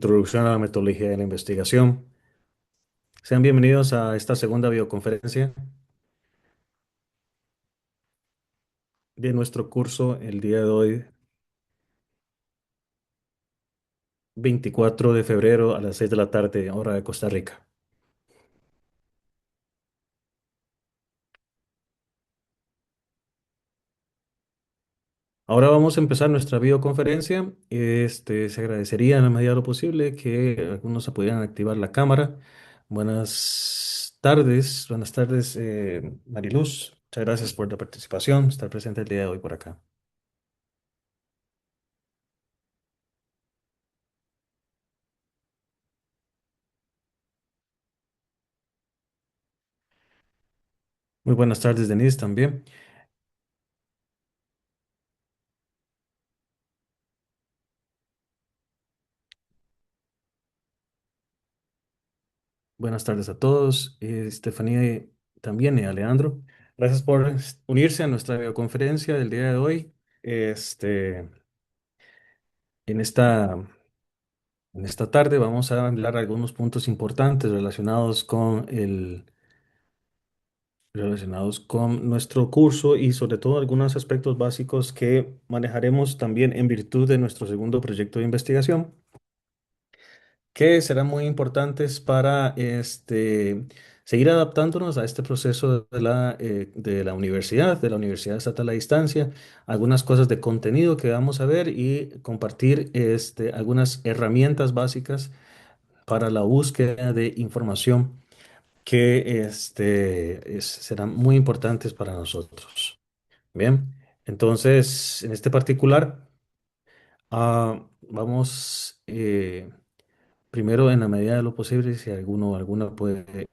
Introducción a la metodología de la investigación. Sean bienvenidos a esta segunda videoconferencia de nuestro curso el día de hoy, 24 de febrero a las 6 de la tarde, hora de Costa Rica. Ahora vamos a empezar nuestra videoconferencia. Se agradecería en la medida de lo posible que algunos se pudieran activar la cámara. Buenas tardes, Mariluz. Muchas gracias por la participación, estar presente el día de hoy por acá. Muy buenas tardes, Denise, también. Buenas tardes a todos, Estefanía también y Alejandro. Gracias por unirse a nuestra videoconferencia del día de hoy. Este, en esta, en esta tarde vamos a hablar algunos puntos importantes relacionados con nuestro curso y sobre todo algunos aspectos básicos que manejaremos también en virtud de nuestro segundo proyecto de investigación, que serán muy importantes para seguir adaptándonos a este proceso de la Universidad Estatal a Distancia, algunas cosas de contenido que vamos a ver y compartir algunas herramientas básicas para la búsqueda de información que serán muy importantes para nosotros. Bien, entonces, en este particular, vamos... primero, en la medida de lo posible, si alguno o alguna puede,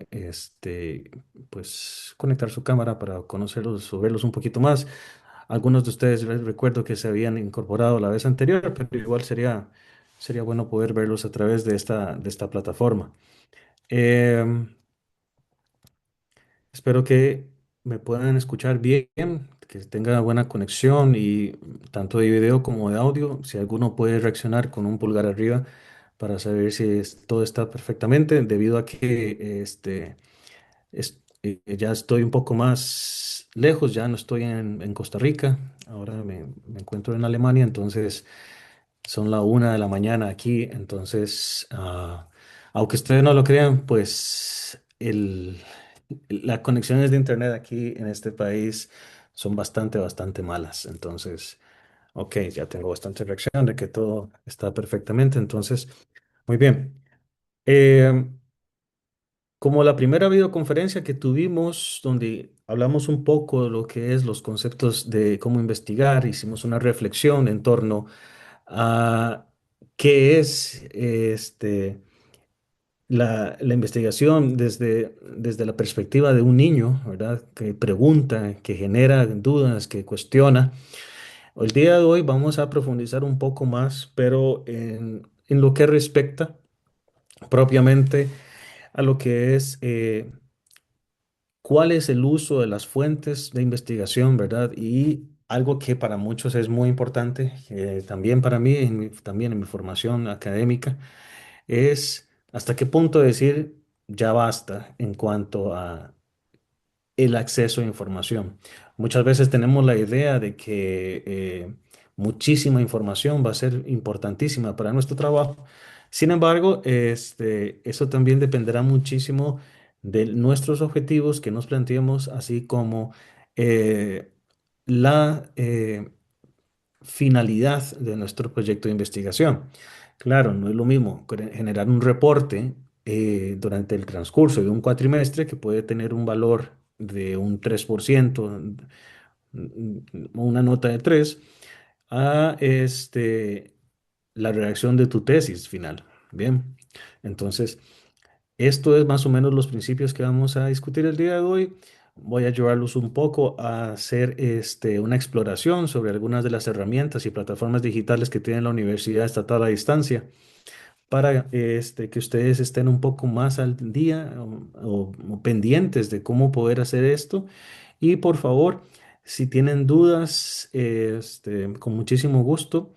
pues, conectar su cámara para conocerlos o verlos un poquito más. Algunos de ustedes les recuerdo que se habían incorporado la vez anterior, pero igual sería bueno poder verlos a través de esta plataforma. Em, Espero que me puedan escuchar bien, que tenga buena conexión y tanto de video como de audio. Si alguno puede reaccionar con un pulgar arriba para saber si todo está perfectamente, debido a que ya estoy un poco más lejos, ya no estoy en Costa Rica, ahora me encuentro en Alemania, entonces son la 1 de la mañana aquí, entonces, aunque ustedes no lo crean, pues las conexiones de internet aquí en este país son bastante malas. Entonces, ok, ya tengo bastante reacción de que todo está perfectamente. Entonces, muy bien. Eh, Como la primera videoconferencia que tuvimos, donde hablamos un poco de lo que es los conceptos de cómo investigar, hicimos una reflexión en torno a qué es la investigación desde la perspectiva de un niño, ¿verdad? Que pregunta, que genera dudas, que cuestiona. El día de hoy vamos a profundizar un poco más, pero en lo que respecta propiamente a lo que es cuál es el uso de las fuentes de investigación, ¿verdad? Y algo que para muchos es muy importante, también para mí, también en mi formación académica, es hasta qué punto decir ya basta en cuanto a el acceso a información. Muchas veces tenemos la idea de que muchísima información va a ser importantísima para nuestro trabajo. Sin embargo, eso también dependerá muchísimo de nuestros objetivos que nos planteemos, así como eh, la finalidad de nuestro proyecto de investigación. Claro, no es lo mismo generar un reporte durante el transcurso de un cuatrimestre que puede tener un valor de un 3%, una nota de 3, a la redacción de tu tesis final. Bien, entonces, esto es más o menos los principios que vamos a discutir el día de hoy. Voy a llevarlos un poco a hacer una exploración sobre algunas de las herramientas y plataformas digitales que tiene la Universidad Estatal a Distancia para que ustedes estén un poco más al día o pendientes de cómo poder hacer esto. Y por favor, si tienen dudas, con muchísimo gusto.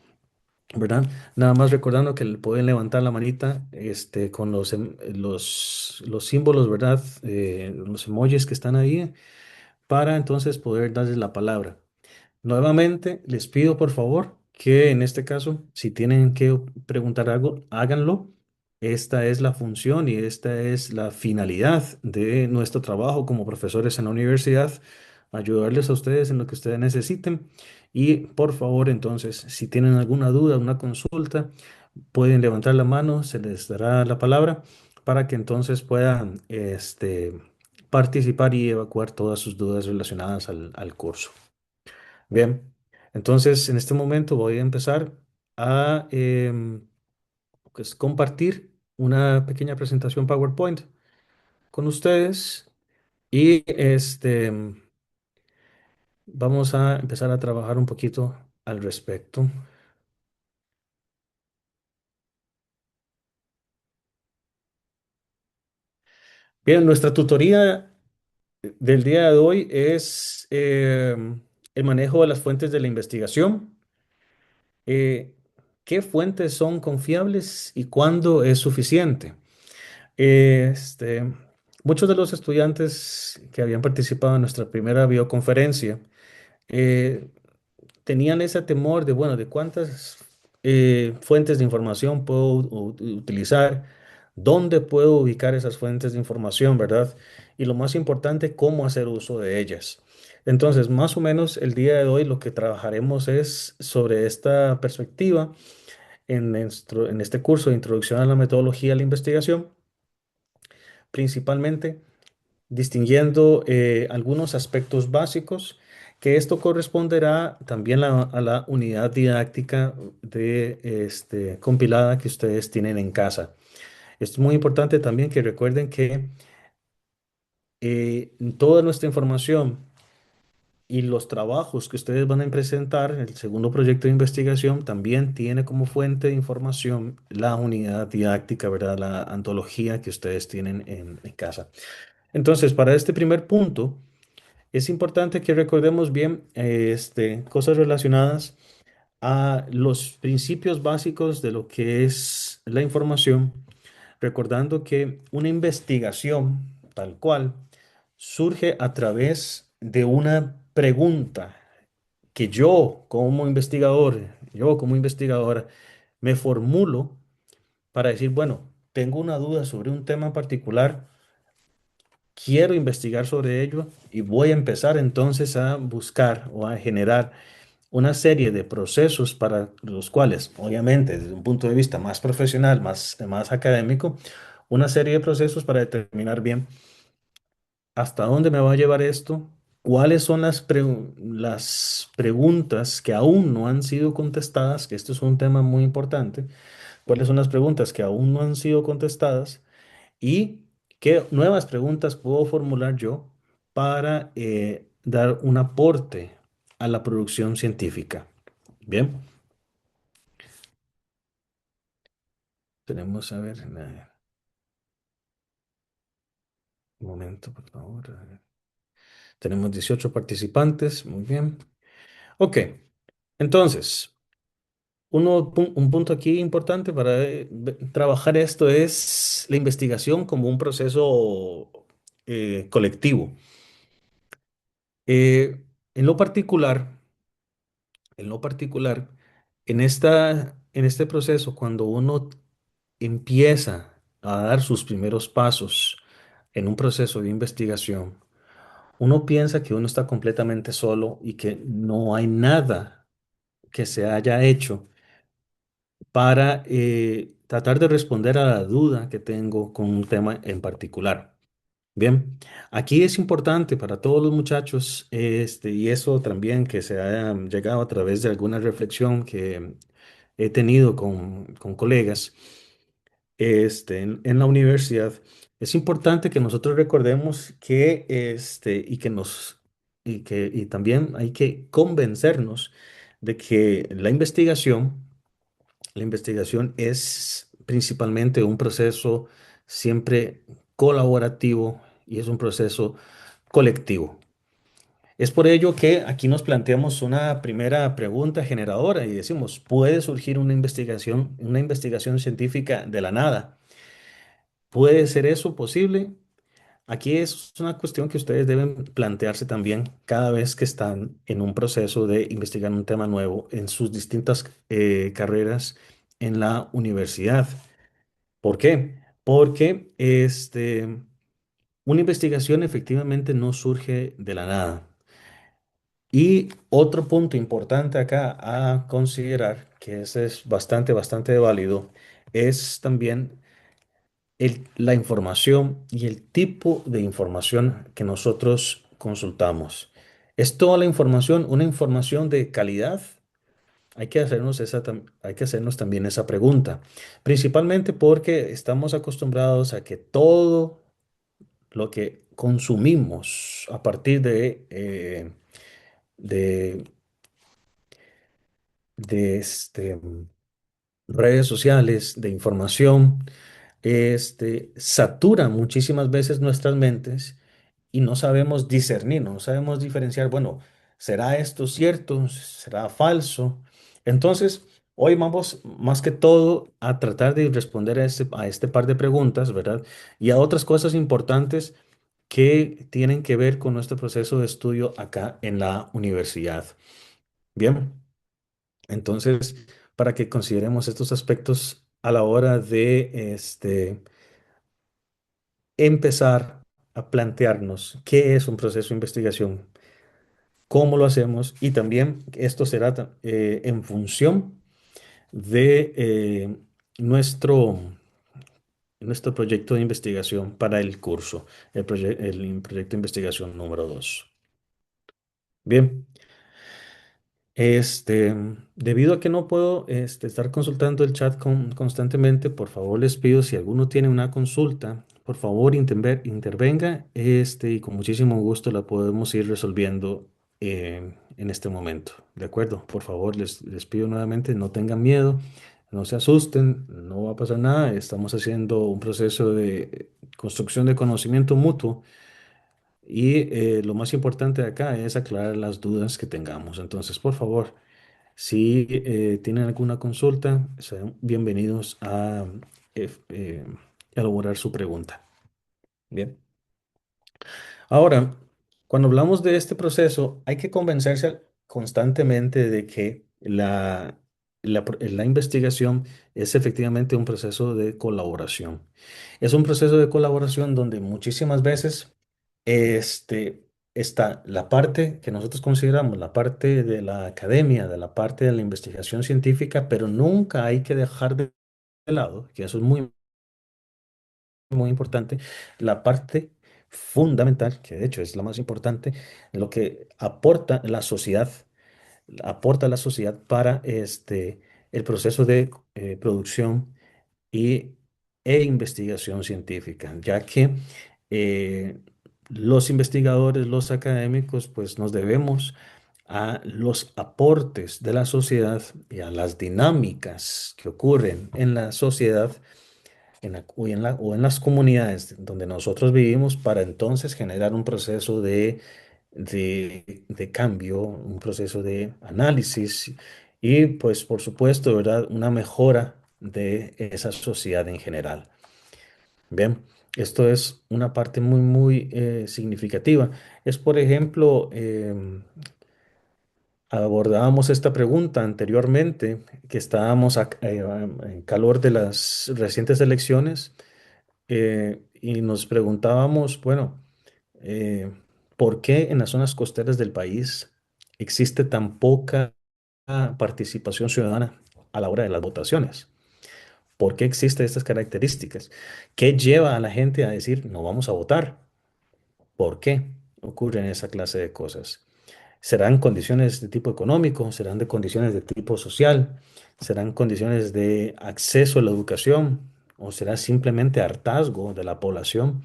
¿verdad? Nada más recordando que le pueden levantar la manita con los símbolos, ¿verdad? Los emojis que están ahí para entonces poder darles la palabra. Nuevamente, les pido por favor que en este caso, si tienen que preguntar algo, háganlo. Esta es la función y esta es la finalidad de nuestro trabajo como profesores en la universidad, ayudarles a ustedes en lo que ustedes necesiten. Y por favor, entonces, si tienen alguna duda, una consulta, pueden levantar la mano, se les dará la palabra para que entonces puedan participar y evacuar todas sus dudas relacionadas al curso. Bien, entonces en este momento voy a empezar a pues, compartir una pequeña presentación PowerPoint con ustedes y vamos a empezar a trabajar un poquito al respecto. Bien, nuestra tutoría del día de hoy es el manejo de las fuentes de la investigación. Eh, ¿Qué fuentes son confiables y cuándo es suficiente? Este, muchos de los estudiantes que habían participado en nuestra primera videoconferencia eh, tenían ese temor de, bueno, de cuántas fuentes de información puedo utilizar, dónde puedo ubicar esas fuentes de información, ¿verdad? Y lo más importante, cómo hacer uso de ellas. Entonces, más o menos el día de hoy lo que trabajaremos es sobre esta perspectiva en este curso de Introducción a la Metodología de la Investigación, principalmente distinguiendo algunos aspectos básicos, que esto corresponderá también a la unidad didáctica compilada que ustedes tienen en casa. Esto es muy importante también que recuerden que toda nuestra información y los trabajos que ustedes van a presentar, el segundo proyecto de investigación, también tiene como fuente de información la unidad didáctica, ¿verdad? La antología que ustedes tienen en casa. Entonces, para este primer punto, es importante que recordemos bien cosas relacionadas a los principios básicos de lo que es la información, recordando que una investigación tal cual surge a través de una pregunta que yo como investigadora, me formulo para decir, bueno, tengo una duda sobre un tema en particular, quiero investigar sobre ello y voy a empezar entonces a buscar o a generar una serie de procesos para los cuales, obviamente, desde un punto de vista más profesional, más académico, una serie de procesos para determinar bien hasta dónde me va a llevar esto, cuáles son las preguntas que aún no han sido contestadas, que esto es un tema muy importante, cuáles son las preguntas que aún no han sido contestadas y qué nuevas preguntas puedo formular yo para dar un aporte a la producción científica. Bien, tenemos, a ver, un momento, por favor. A ver. Tenemos 18 participantes, muy bien. Ok, entonces, un punto aquí importante para trabajar esto es la investigación como un proceso colectivo. Eh, en lo particular, en lo particular, en este proceso, cuando uno empieza a dar sus primeros pasos en un proceso de investigación, uno piensa que uno está completamente solo y que no hay nada que se haya hecho para tratar de responder a la duda que tengo con un tema en particular. Bien, aquí es importante para todos los muchachos, y eso también que se haya llegado a través de alguna reflexión que he tenido con colegas, en la universidad, es importante que nosotros recordemos que, y también hay que convencernos de que la investigación es principalmente un proceso siempre colaborativo y es un proceso colectivo. Es por ello que aquí nos planteamos una primera pregunta generadora y decimos, ¿puede surgir una investigación científica de la nada? ¿Puede ser eso posible? Aquí es una cuestión que ustedes deben plantearse también cada vez que están en un proceso de investigar un tema nuevo en sus distintas carreras en la universidad. ¿Por qué? Porque una investigación efectivamente no surge de la nada. Y otro punto importante acá a considerar, que ese es bastante válido, es también la información y el tipo de información que nosotros consultamos. ¿Es toda la información una información de calidad? Hay que hacernos también esa pregunta, principalmente porque estamos acostumbrados a que todo lo que consumimos a partir de, de redes sociales, de información, satura muchísimas veces nuestras mentes y no sabemos discernir, no sabemos diferenciar, bueno, ¿será esto cierto? ¿Será falso? Entonces, hoy vamos más que todo a tratar de responder a este par de preguntas, ¿verdad? Y a otras cosas importantes que tienen que ver con nuestro proceso de estudio acá en la universidad. Bien. Entonces, para que consideremos estos aspectos a la hora de empezar a plantearnos qué es un proceso de investigación, cómo lo hacemos y también esto será en función de nuestro, nuestro proyecto de investigación para el curso, el proyecto de investigación número 2. Bien. Debido a que no puedo estar consultando el chat constantemente, por favor les pido si alguno tiene una consulta, por favor intervenga y con muchísimo gusto la podemos ir resolviendo en este momento. ¿De acuerdo? Por favor les pido nuevamente, no tengan miedo, no se asusten, no va a pasar nada. Estamos haciendo un proceso de construcción de conocimiento mutuo y lo más importante de acá es aclarar las dudas que tengamos. Entonces, por favor. Si tienen alguna consulta, sean bienvenidos a eh, eh, elaborar su pregunta. Bien. Ahora, cuando hablamos de este proceso, hay que convencerse constantemente de que la investigación es efectivamente un proceso de colaboración. Es un proceso de colaboración donde muchísimas veces este, está la parte que nosotros consideramos la parte de la academia, de la parte de la investigación científica, pero nunca hay que dejar de lado, que eso es muy importante, la parte fundamental, que de hecho es la más importante, lo que aporta la sociedad para el proceso de producción y, e investigación científica, ya que eh, los investigadores, los académicos, pues nos debemos a los aportes de la sociedad y a las dinámicas que ocurren en la sociedad o en las comunidades donde nosotros vivimos para entonces generar un proceso de cambio, un proceso de análisis y pues por supuesto, ¿verdad? Una mejora de esa sociedad en general. Bien, esto es una parte muy significativa. Es, por ejemplo, abordábamos esta pregunta anteriormente, que estábamos en calor de las recientes elecciones y nos preguntábamos, bueno, eh, ¿por qué en las zonas costeras del país existe tan poca participación ciudadana a la hora de las votaciones? ¿Por qué existen estas características? ¿Qué lleva a la gente a decir no vamos a votar? ¿Por qué ocurren esa clase de cosas? ¿Serán condiciones de tipo económico? ¿Serán de condiciones de tipo social? ¿Serán condiciones de acceso a la educación? ¿O será simplemente hartazgo de la población?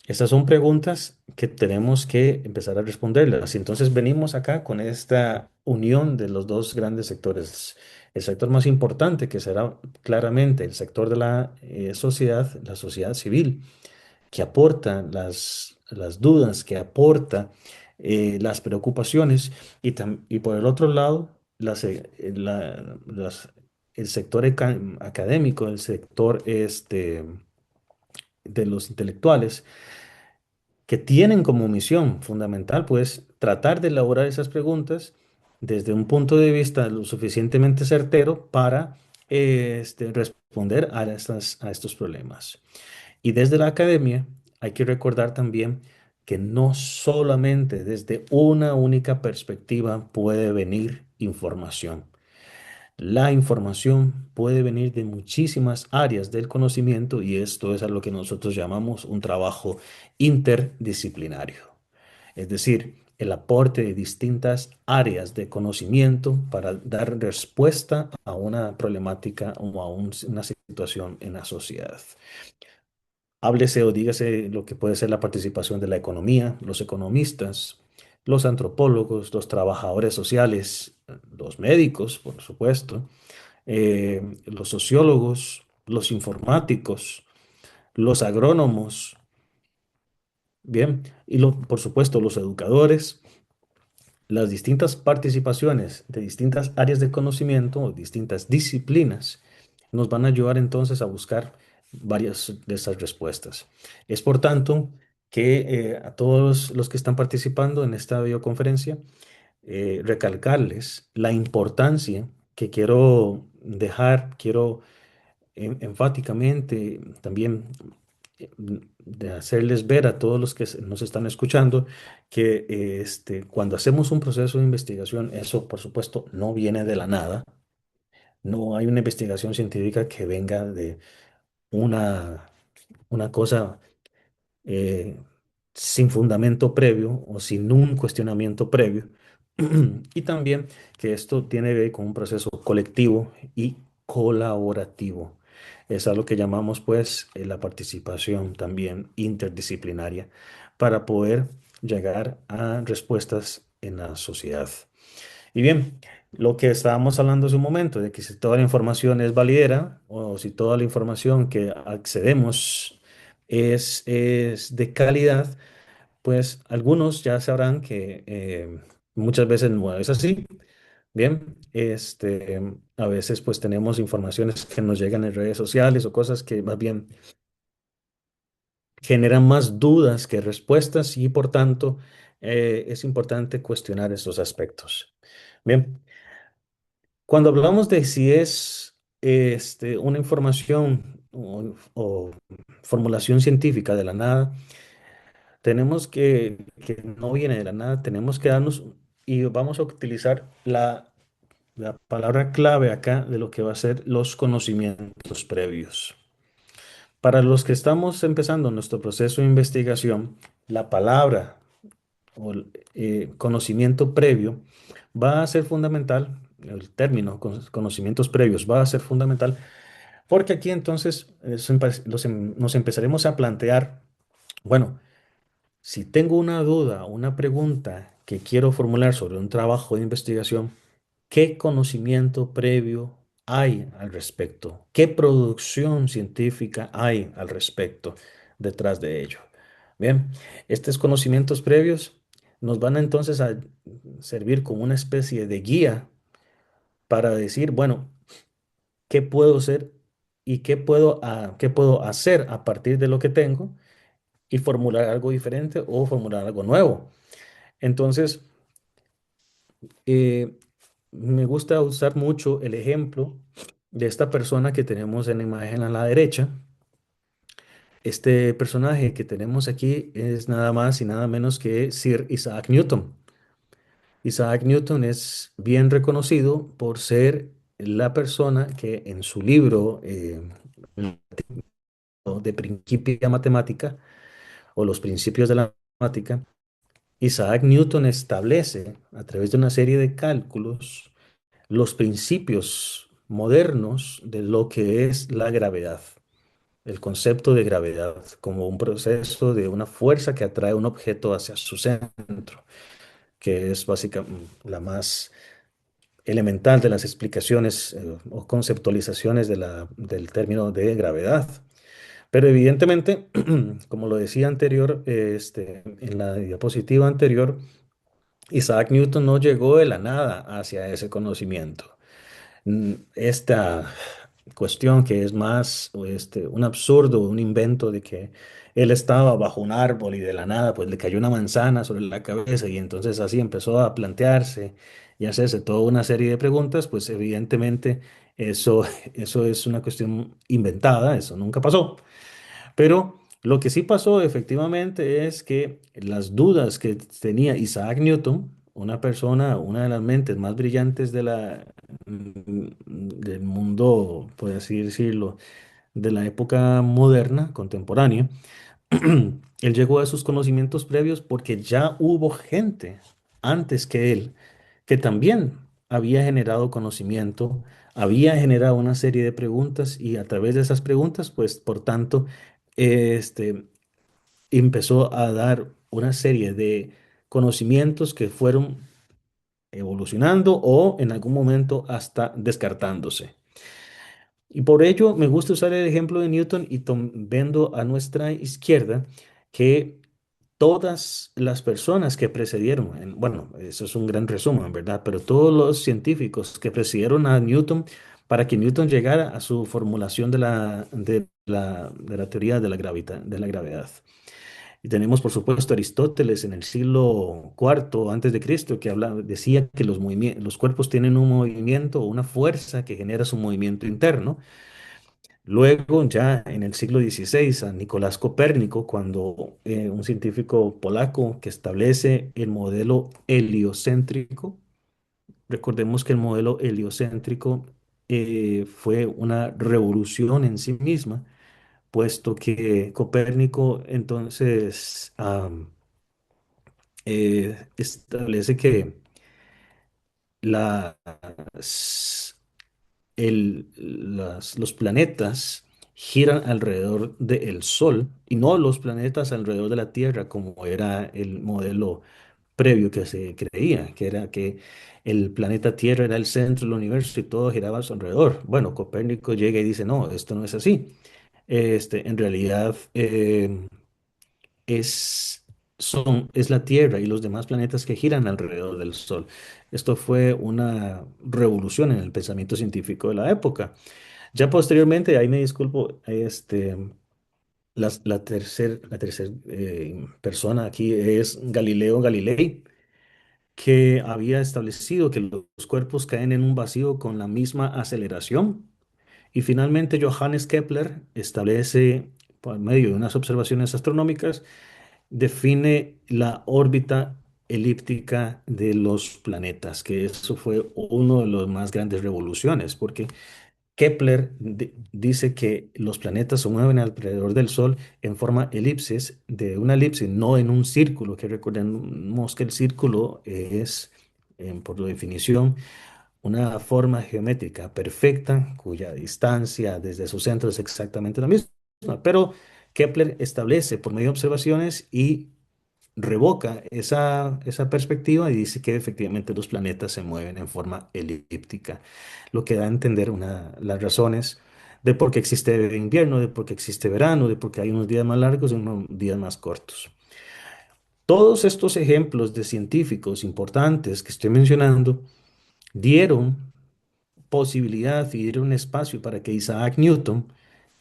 Estas son preguntas que tenemos que empezar a responderlas. Y entonces venimos acá con esta unión de los dos grandes sectores. El sector más importante, que será claramente el sector de la sociedad civil, que aporta las dudas, que aporta las preocupaciones y por el otro lado, el sector académico, el sector de los intelectuales, que tienen como misión fundamental, pues, tratar de elaborar esas preguntas desde un punto de vista lo suficientemente certero para responder a estos problemas. Y desde la academia hay que recordar también que no solamente desde una única perspectiva puede venir información. La información puede venir de muchísimas áreas del conocimiento y esto es a lo que nosotros llamamos un trabajo interdisciplinario. Es decir, el aporte de distintas áreas de conocimiento para dar respuesta a una problemática o a una situación en la sociedad. Háblese o dígase lo que puede ser la participación de la economía, los economistas, los antropólogos, los trabajadores sociales, los médicos, por supuesto, los sociólogos, los informáticos, los agrónomos, bien, y por supuesto los educadores, las distintas participaciones de distintas áreas de conocimiento o distintas disciplinas nos van a ayudar entonces a buscar varias de esas respuestas. Es por tanto que a todos los que están participando en esta videoconferencia, recalcarles la importancia que quiero dejar, quiero enfáticamente también de hacerles ver a todos los que nos están escuchando que cuando hacemos un proceso de investigación, eso por supuesto no viene de la nada. No hay una investigación científica que venga de una, una cosa eh, sin fundamento previo o sin un cuestionamiento previo. Y también que esto tiene que ver con un proceso colectivo y colaborativo. Es a lo que llamamos pues la participación también interdisciplinaria para poder llegar a respuestas en la sociedad. Y bien, lo que estábamos hablando hace un momento, de que si toda la información es validera o si toda la información que accedemos es de calidad, pues algunos ya sabrán que muchas veces no es así. Bien, a veces pues tenemos informaciones que nos llegan en redes sociales o cosas que más bien generan más dudas que respuestas y por tanto es importante cuestionar estos aspectos. Bien, cuando hablamos de si es una información o formulación científica de la nada, tenemos que no viene de la nada, tenemos que darnos y vamos a utilizar la palabra clave acá de lo que va a ser los conocimientos previos. Para los que estamos empezando nuestro proceso de investigación, la palabra o conocimiento previo va a ser fundamental, el término conocimientos previos va a ser fundamental, porque aquí entonces nos empezaremos a plantear, bueno, si tengo una duda, una pregunta que quiero formular sobre un trabajo de investigación, ¿qué conocimiento previo hay al respecto? ¿Qué producción científica hay al respecto detrás de ello? Bien, estos conocimientos previos nos van entonces a servir como una especie de guía para decir, bueno, ¿qué puedo hacer y qué puedo hacer a partir de lo que tengo y formular algo diferente o formular algo nuevo? Entonces, eh, me gusta usar mucho el ejemplo de esta persona que tenemos en la imagen a la derecha. Este personaje que tenemos aquí es nada más y nada menos que Sir Isaac Newton. Isaac Newton es bien reconocido por ser la persona que en su libro de Principia Matemática o los principios de la matemática, Isaac Newton establece a través de una serie de cálculos los principios modernos de lo que es la gravedad, el concepto de gravedad como un proceso de una fuerza que atrae un objeto hacia su centro, que es básicamente la más elemental de las explicaciones o conceptualizaciones del término de gravedad. Pero evidentemente, como lo decía anterior, en la diapositiva anterior, Isaac Newton no llegó de la nada hacia ese conocimiento. Esta cuestión que es más un absurdo, un invento de que él estaba bajo un árbol y de la nada pues le cayó una manzana sobre la cabeza y entonces así empezó a plantearse y hacerse toda una serie de preguntas, pues evidentemente eso, eso es una cuestión inventada, eso nunca pasó. Pero lo que sí pasó efectivamente es que las dudas que tenía Isaac Newton, una persona, una de las mentes más brillantes del mundo, por así decirlo, de la época moderna, contemporánea, él llegó a sus conocimientos previos porque ya hubo gente antes que él que también había generado conocimiento, había generado una serie de preguntas y a través de esas preguntas, pues por tanto, este, empezó a dar una serie de conocimientos que fueron evolucionando o en algún momento hasta descartándose. Y por ello me gusta usar el ejemplo de Newton y viendo a nuestra izquierda que todas las personas que precedieron, bueno, eso es un gran resumen, ¿verdad? Pero todos los científicos que precedieron a Newton para que Newton llegara a su formulación de la teoría de la gravedad. Y tenemos, por supuesto, Aristóteles en el siglo cuarto antes de Cristo, que decía que los cuerpos tienen un movimiento o una fuerza que genera su movimiento interno. Luego, ya en el siglo XVI, a Nicolás Copérnico, cuando un científico polaco que establece el modelo heliocéntrico, recordemos que el modelo heliocéntrico fue una revolución en sí misma, puesto que Copérnico entonces establece que las, los planetas giran alrededor del Sol y no los planetas alrededor de la Tierra, como era el modelo previo que se creía, que era que el planeta Tierra era el centro del universo y todo giraba a su alrededor. Bueno, Copérnico llega y dice, no, esto no es así. En realidad, es, es la Tierra y los demás planetas que giran alrededor del Sol. Esto fue una revolución en el pensamiento científico de la época. Ya posteriormente, ahí me disculpo, la tercer persona aquí es Galileo Galilei, que había establecido que los cuerpos caen en un vacío con la misma aceleración. Y finalmente Johannes Kepler establece, por medio de unas observaciones astronómicas, define la órbita elíptica de los planetas, que eso fue uno de los más grandes revoluciones, porque Kepler dice que los planetas se mueven alrededor del Sol en forma elipsis, de una elipse, no en un círculo, que recordemos que el círculo es, por definición, una forma geométrica perfecta cuya distancia desde su centro es exactamente la misma. Pero Kepler establece por medio de observaciones y revoca esa perspectiva y dice que efectivamente los planetas se mueven en forma elíptica, lo que da a entender las razones de por qué existe invierno, de por qué existe verano, de por qué hay unos días más largos y unos días más cortos. Todos estos ejemplos de científicos importantes que estoy mencionando dieron posibilidad y dieron espacio para que Isaac Newton,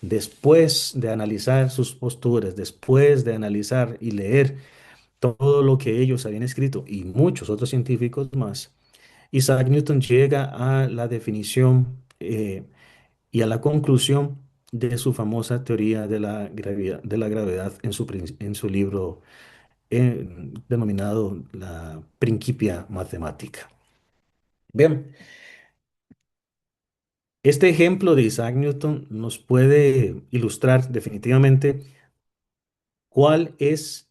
después de analizar sus posturas, después de analizar y leer todo lo que ellos habían escrito y muchos otros científicos más, Isaac Newton llega a la definición y a la conclusión de su famosa teoría de la gravedad en su libro denominado la Principia Mathematica. Bien, este ejemplo de Isaac Newton nos puede ilustrar definitivamente cuál es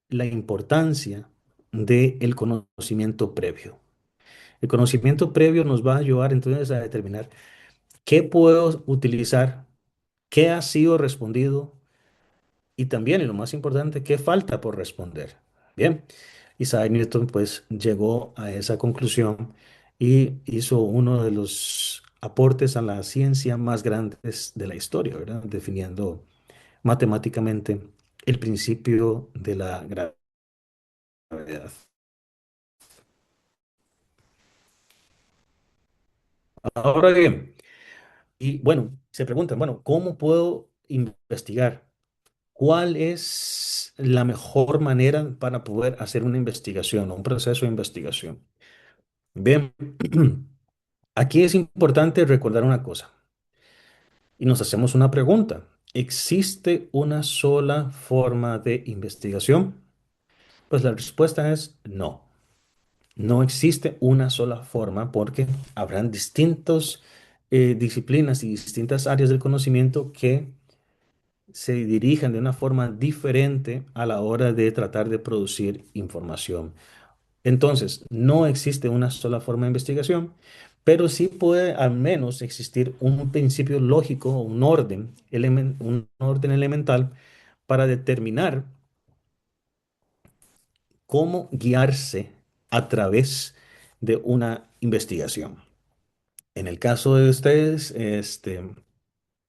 la importancia del conocimiento previo. El conocimiento previo nos va a ayudar entonces a determinar qué puedo utilizar, qué ha sido respondido y también, y lo más importante, qué falta por responder. Bien, Isaac Newton pues llegó a esa conclusión y hizo uno de los aportes a la ciencia más grandes de la historia, ¿verdad? Definiendo matemáticamente el principio de la gravedad. Ahora bien, y bueno, se preguntan, bueno, ¿cómo puedo investigar? ¿Cuál es la mejor manera para poder hacer una investigación, un proceso de investigación? Bien, aquí es importante recordar una cosa y nos hacemos una pregunta. ¿Existe una sola forma de investigación? Pues la respuesta es no. No existe una sola forma porque habrán distintas disciplinas y distintas áreas del conocimiento que se dirijan de una forma diferente a la hora de tratar de producir información. Entonces, no existe una sola forma de investigación, pero sí puede al menos existir un principio lógico, un orden elemental para determinar cómo guiarse a través de una investigación. En el caso de ustedes,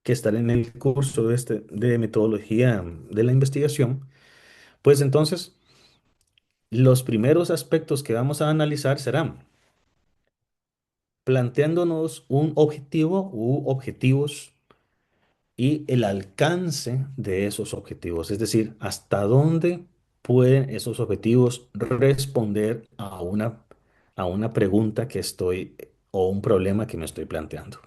que están en el curso de metodología de la investigación, pues entonces los primeros aspectos que vamos a analizar serán planteándonos un objetivo u objetivos y el alcance de esos objetivos, es decir, hasta dónde pueden esos objetivos responder a una pregunta que estoy o un problema que me estoy planteando.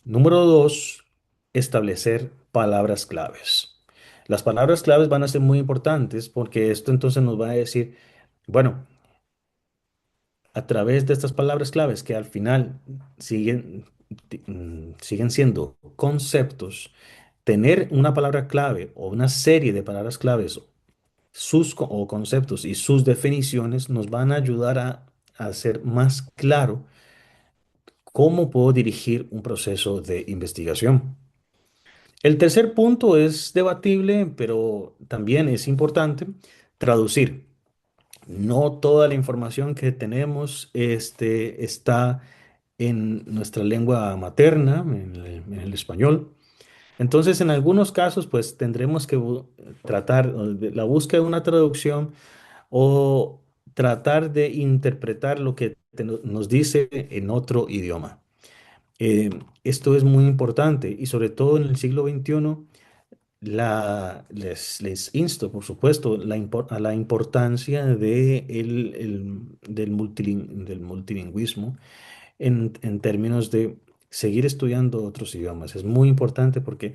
Número dos, establecer palabras claves. Las palabras claves van a ser muy importantes porque esto entonces nos va a decir, bueno, a través de estas palabras claves que al final siguen, siguen siendo conceptos, tener una palabra clave o una serie de palabras claves, o conceptos y sus definiciones nos van a ayudar a hacer más claro cómo puedo dirigir un proceso de investigación. El tercer punto es debatible, pero también es importante traducir. No toda la información que tenemos está en nuestra lengua materna, en el español. Entonces, en algunos casos, pues tendremos que tratar de la búsqueda de una traducción o tratar de interpretar lo que nos dice en otro idioma. Esto es muy importante y sobre todo en el siglo XXI les insto, por supuesto, a la importancia del multilingüismo en términos de seguir estudiando otros idiomas. Es muy importante porque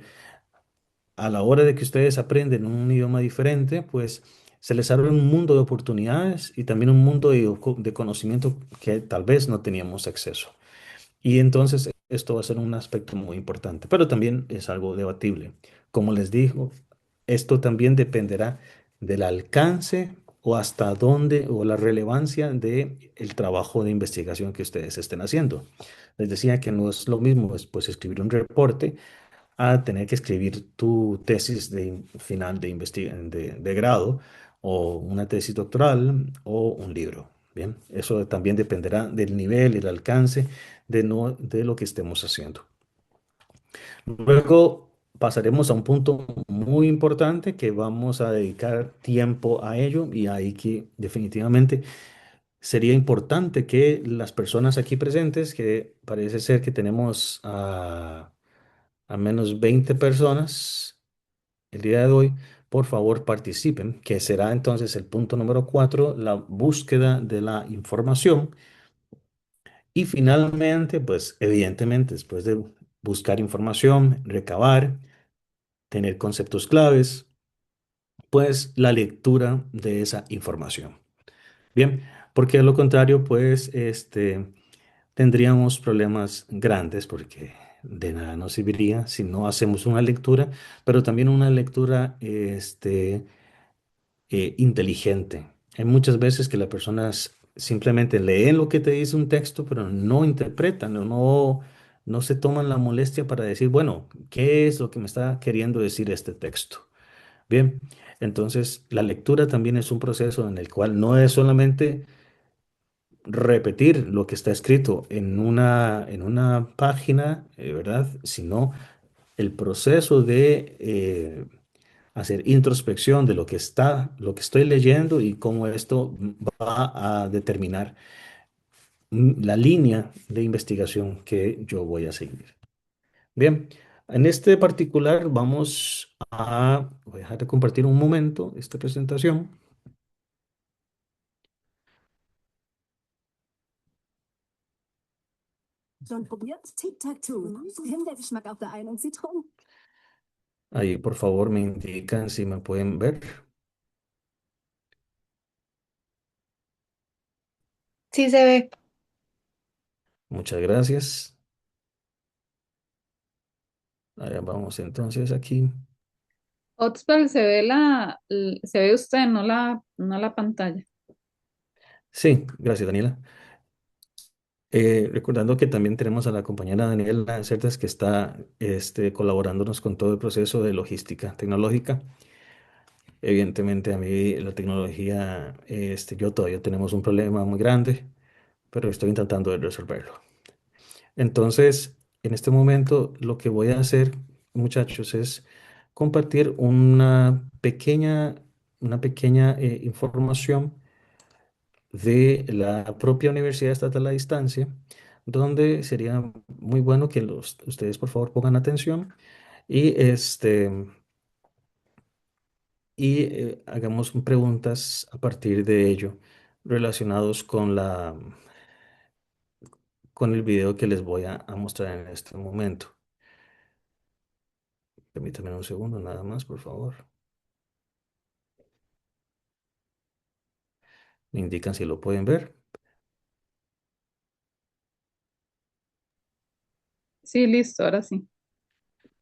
a la hora de que ustedes aprenden un idioma diferente, pues se les abre un mundo de oportunidades y también un mundo de conocimiento que tal vez no teníamos acceso. Y entonces esto va a ser un aspecto muy importante, pero también es algo debatible. Como les digo, esto también dependerá del alcance o hasta dónde o la relevancia de el trabajo de investigación que ustedes estén haciendo. Les decía que no es lo mismo pues escribir un reporte a tener que escribir tu tesis final de grado o una tesis doctoral o un libro. Bien, eso también dependerá del nivel y el alcance de lo que estemos haciendo. Luego pasaremos a un punto muy importante que vamos a dedicar tiempo a ello y ahí que definitivamente sería importante que las personas aquí presentes, que parece ser que tenemos a menos 20 personas el día de hoy, por favor participen, que será entonces el punto número 4, la búsqueda de la información. Y finalmente, pues evidentemente, después de buscar información, recabar, tener conceptos claves, pues la lectura de esa información. Bien, porque de lo contrario, pues tendríamos problemas grandes porque de nada nos serviría si no hacemos una lectura, pero también una lectura inteligente. Hay muchas veces que las personas simplemente leen lo que te dice un texto, pero no interpretan, no se toman la molestia para decir, bueno, ¿qué es lo que me está queriendo decir este texto? Bien, entonces la lectura también es un proceso en el cual no es solamente repetir lo que está escrito en una página, ¿verdad? Sino el proceso de hacer introspección de lo que estoy leyendo y cómo esto va a determinar la línea de investigación que yo voy a seguir. Bien, en este particular voy a dejar de compartir un momento esta presentación. Schon probiert? Tic-Tac-Toe. Kennt der Geschmack auf der einen Zitrone. Ahí, por favor, me indican si me pueden ver. Sí se ve. Muchas gracias. Allá vamos entonces aquí. Hotspot se ve se ve usted, no la pantalla. Sí, gracias, Daniela. Recordando que también tenemos a la compañera Daniela Cerdas que está colaborándonos con todo el proceso de logística tecnológica. Evidentemente a mí la tecnología, yo todavía tenemos un problema muy grande, pero estoy intentando de resolverlo. Entonces, en este momento lo que voy a hacer, muchachos, es compartir una pequeña información de la propia Universidad Estatal a Distancia, donde sería muy bueno que ustedes por favor pongan atención y, hagamos preguntas a partir de ello relacionados con el video que les voy a mostrar en este momento. Permítanme un segundo nada más, por favor. Me indican si lo pueden ver. Sí, listo, ahora sí.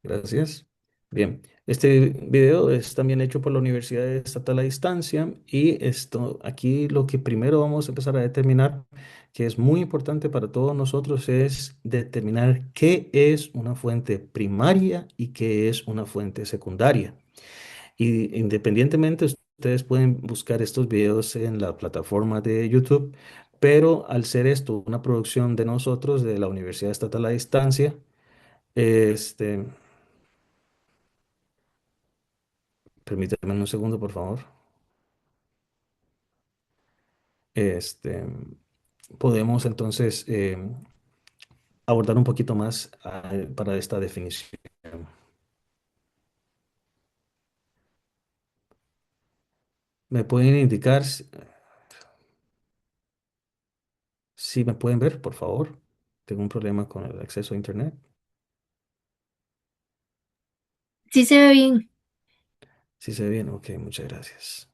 Gracias. Bien, este video es también hecho por la Universidad Estatal a Distancia y esto aquí lo que primero vamos a empezar a determinar, que es muy importante para todos nosotros, es determinar qué es una fuente primaria y qué es una fuente secundaria. Y independientemente, ustedes pueden buscar estos videos en la plataforma de YouTube, pero al ser esto una producción de nosotros, de la Universidad Estatal a Distancia, este... Permítame un segundo, por favor. Este, Podemos entonces abordar un poquito más para esta definición. ¿Me pueden indicar si me pueden ver, por favor? Tengo un problema con el acceso a Internet. Sí se ve bien. Sí se ve bien, ok, muchas gracias.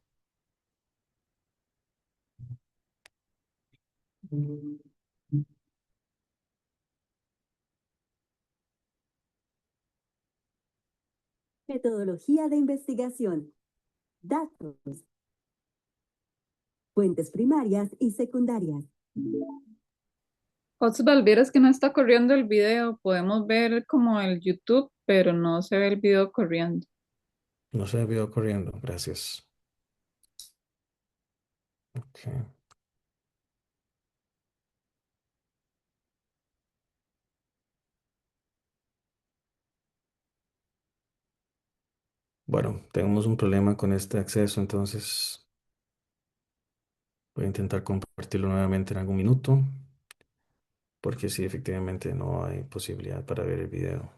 Metodología de investigación. Datos. Fuentes primarias y secundarias. Hotspot, vieras que no está corriendo el video. Podemos ver como el YouTube, pero no se ve el video corriendo. No se me vio corriendo, gracias. Ok. Bueno, tenemos un problema con este acceso, entonces voy a intentar compartirlo nuevamente en algún minuto, porque sí, efectivamente no hay posibilidad para ver el video.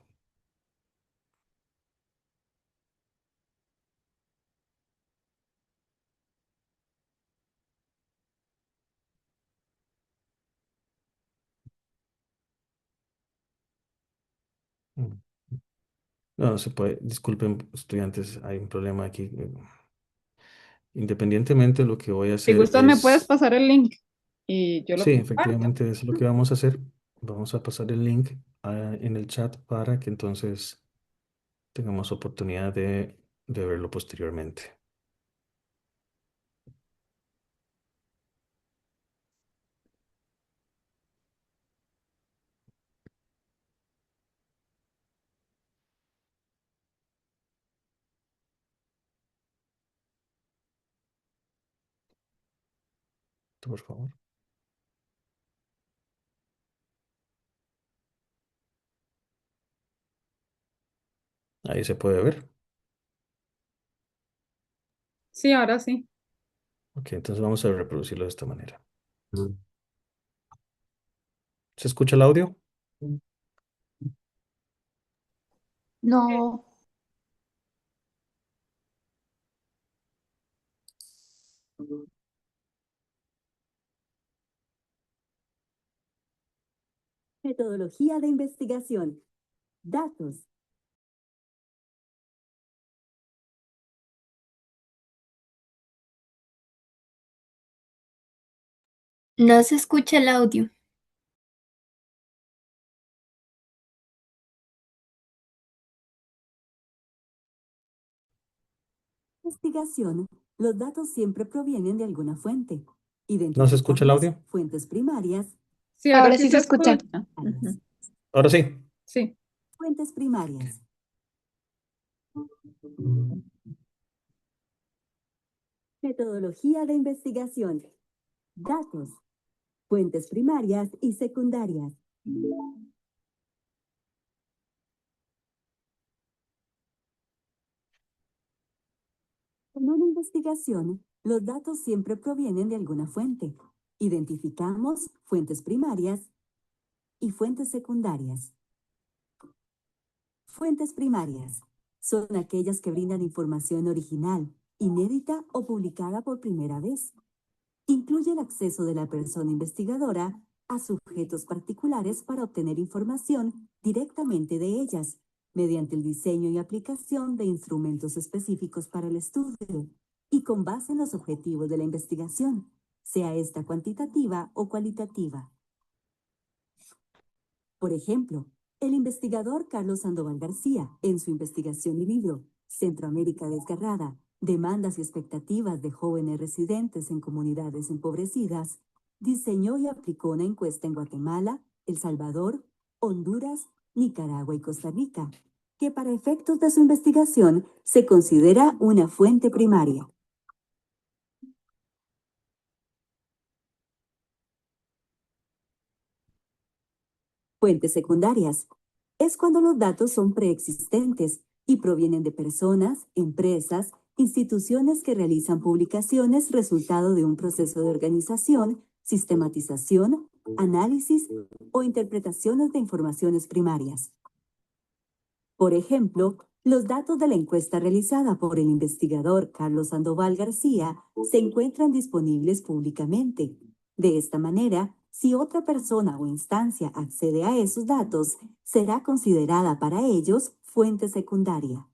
Mm. No se puede, disculpen estudiantes, hay un problema aquí. Independientemente, lo que voy a Si hacer gustas, me puedes es, pasar el link y yo lo sí, comparto. efectivamente, eso es lo que vamos a hacer. Vamos a pasar el link en el chat para que entonces tengamos oportunidad de verlo posteriormente. Por favor. Ahí se puede ver. Sí, ahora sí. Ok, entonces vamos a reproducirlo de esta manera. ¿Se escucha el audio? No, Metodología de investigación. Datos. no se escucha el audio. Investigación. Los datos siempre provienen de alguna fuente. ¿No se escucha el Identificamos audio? fuentes primarias. Sí, ahora Ahora sí sí se se escucha. escucha. Ujú. Ahora sí. Sí. Fuentes primarias. Metodología de investigación. Datos. Fuentes primarias y secundarias. En una investigación, los datos siempre provienen de alguna fuente. Identificamos fuentes primarias y fuentes secundarias. Fuentes primarias son aquellas que brindan información original, inédita o publicada por primera vez. Incluye el acceso de la persona investigadora a sujetos particulares para obtener información directamente de ellas, mediante el diseño y aplicación de instrumentos específicos para el estudio y con base en los objetivos de la investigación, sea esta cuantitativa o cualitativa. Por ejemplo, el investigador Carlos Sandoval García, en su investigación y libro Centroamérica Desgarrada, demandas y expectativas de jóvenes residentes en comunidades empobrecidas, diseñó y aplicó una encuesta en Guatemala, El Salvador, Honduras, Nicaragua y Costa Rica, que para efectos de su investigación se considera una fuente primaria. Fuentes secundarias. Es cuando los datos son preexistentes y provienen de personas, empresas, instituciones que realizan publicaciones resultado de un proceso de organización, sistematización, análisis o interpretaciones de informaciones primarias. Por ejemplo, los datos de la encuesta realizada por el investigador Carlos Sandoval García se encuentran disponibles públicamente. De esta manera, si otra persona o instancia accede a esos datos, será considerada para ellos fuente secundaria.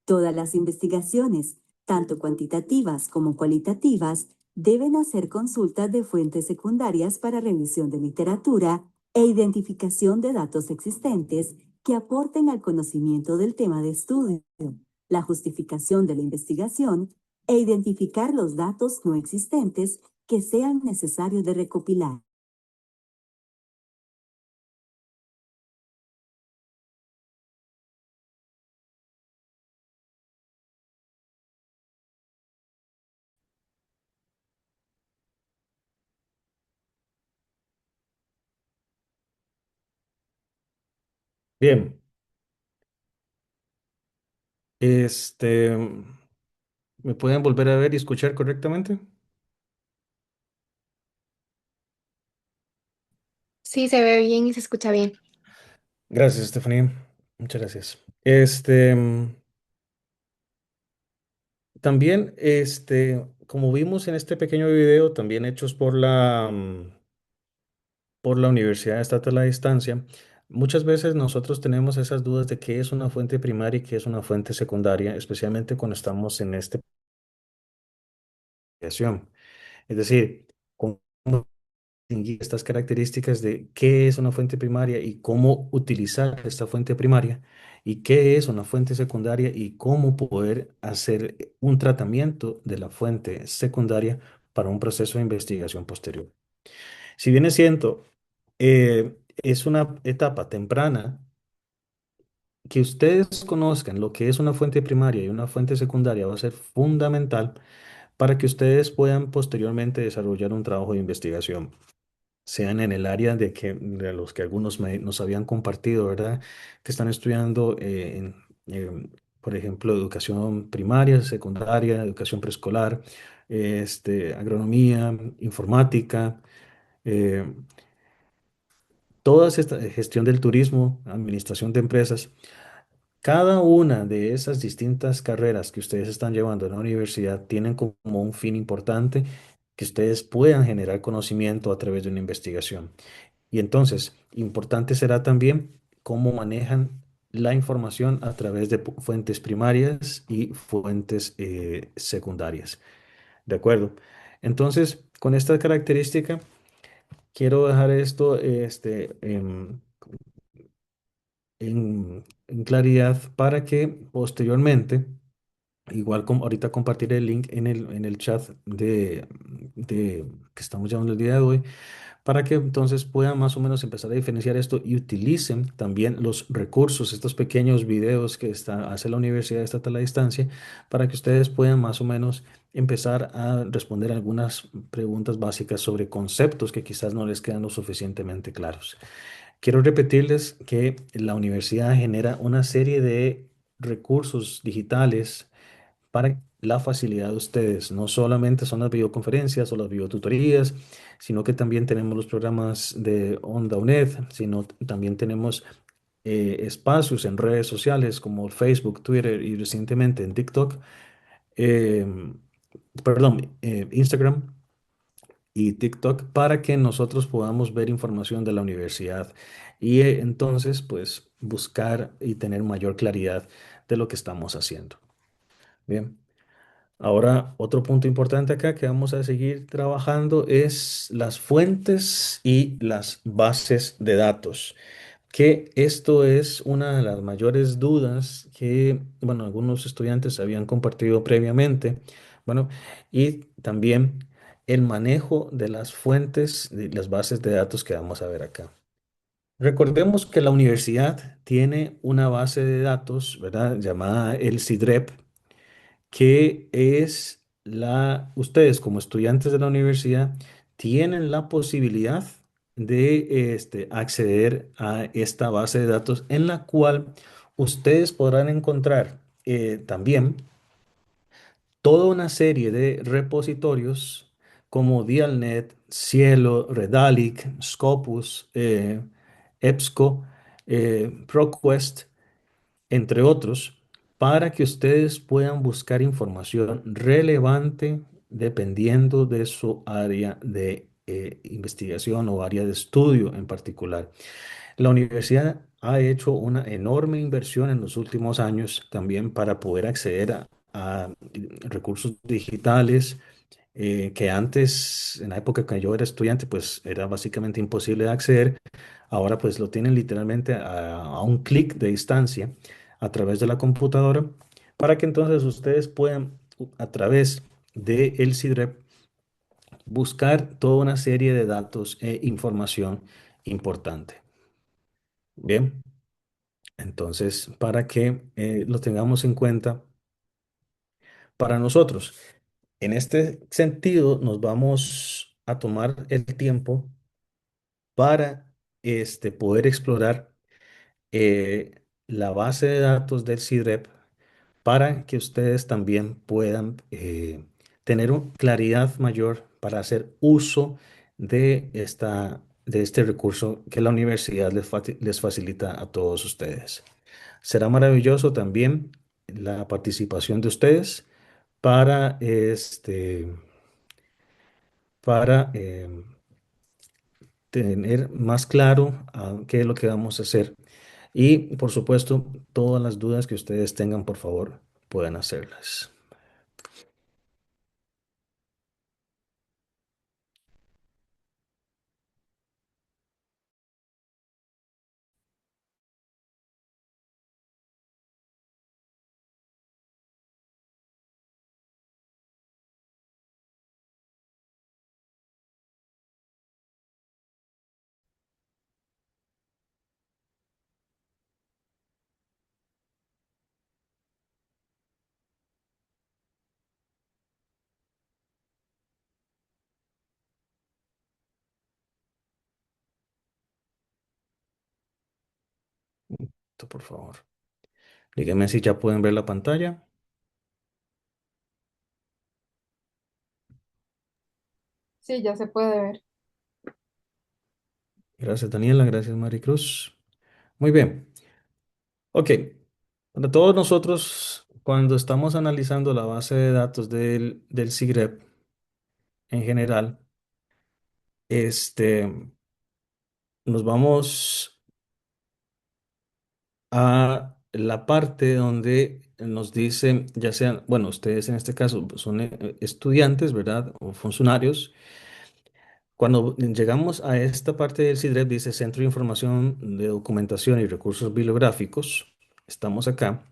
Todas las investigaciones, tanto cuantitativas como cualitativas, deben hacer consultas de fuentes secundarias para revisión de literatura e identificación de datos existentes que aporten al conocimiento del tema de estudio, la justificación de la investigación e identificar los datos no existentes que sean necesarios de recopilar. Bien. ¿Me pueden volver a ver y escuchar correctamente? Sí, se ve bien y se escucha bien. Gracias, Estefanía. Muchas gracias. También, como vimos en este pequeño video, también hechos por la Universidad Estatal a Distancia, muchas veces nosotros tenemos esas dudas de qué es una fuente primaria y qué es una fuente secundaria, especialmente cuando estamos en esta investigación. Es decir, cómo distinguir estas características de qué es una fuente primaria y cómo utilizar esta fuente primaria y qué es una fuente secundaria y cómo poder hacer un tratamiento de la fuente secundaria para un proceso de investigación posterior. Si bien es cierto, es una etapa temprana, que ustedes conozcan lo que es una fuente primaria y una fuente secundaria va a ser fundamental para que ustedes puedan posteriormente desarrollar un trabajo de investigación, sean en el área de los que algunos nos habían compartido, ¿verdad? Que están estudiando, por ejemplo, educación primaria, secundaria, educación preescolar, agronomía, informática, eh, toda esta gestión del turismo, administración de empresas, cada una de esas distintas carreras que ustedes están llevando en la universidad tienen como un fin importante que ustedes puedan generar conocimiento a través de una investigación. Y entonces, importante será también cómo manejan la información a través de fuentes primarias y fuentes secundarias. ¿De acuerdo? Entonces, con esta característica, quiero dejar esto en claridad para que posteriormente, igual como ahorita compartiré el link en el chat que estamos llevando el día de hoy, para que entonces puedan más o menos empezar a diferenciar esto y utilicen también los recursos, estos pequeños videos que hace la Universidad Estatal a Distancia, para que ustedes puedan más o menos empezar a responder algunas preguntas básicas sobre conceptos que quizás no les quedan lo suficientemente claros. Quiero repetirles que la universidad genera una serie de recursos digitales para la facilidad de ustedes. No solamente son las videoconferencias o las videotutorías, sino que también tenemos los programas de Onda UNED, sino también tenemos espacios en redes sociales como Facebook, Twitter y recientemente en TikTok, eh, perdón, Instagram y TikTok para que nosotros podamos ver información de la universidad y entonces pues buscar y tener mayor claridad de lo que estamos haciendo. Bien. Ahora, otro punto importante acá que vamos a seguir trabajando es las fuentes y las bases de datos, que esto es una de las mayores dudas que, bueno, algunos estudiantes habían compartido previamente, bueno, y también el manejo de las fuentes y las bases de datos que vamos a ver acá. Recordemos que la universidad tiene una base de datos, ¿verdad? Llamada el CIDREP, que es ustedes como estudiantes de la universidad tienen la posibilidad de acceder a esta base de datos en la cual ustedes podrán encontrar también toda una serie de repositorios como Dialnet, Cielo, Redalic, Scopus, EBSCO, ProQuest, entre otros, para que ustedes puedan buscar información relevante dependiendo de su área de investigación o área de estudio en particular. La universidad ha hecho una enorme inversión en los últimos años también para poder acceder a recursos digitales que antes, en la época que yo era estudiante, pues era básicamente imposible de acceder. Ahora pues lo tienen literalmente a un clic de distancia a través de la computadora para que entonces ustedes puedan a través de el CIDREP buscar toda una serie de datos e información importante. Bien, entonces para que lo tengamos en cuenta para nosotros. En este sentido, nos vamos a tomar el tiempo para poder explorar la base de datos del CIDREP para que ustedes también puedan tener claridad mayor para hacer uso de este recurso que la universidad les facilita a todos ustedes. Será maravilloso también la participación de ustedes para para tener más claro qué es lo que vamos a hacer. Y por supuesto, todas las dudas que ustedes tengan, por favor, pueden hacerlas. Por favor. Díganme si ya pueden ver la pantalla. Sí, ya se puede ver. Gracias, Daniela. Gracias, Maricruz. Muy bien. Ok. Para todos nosotros, cuando estamos analizando la base de datos del SIGREP en general, este, nos vamos a la parte donde nos dice, ya sean, bueno, ustedes en este caso son estudiantes, ¿verdad? O funcionarios. Cuando llegamos a esta parte del CIDREP, dice Centro de Información de Documentación y Recursos Bibliográficos. Estamos acá.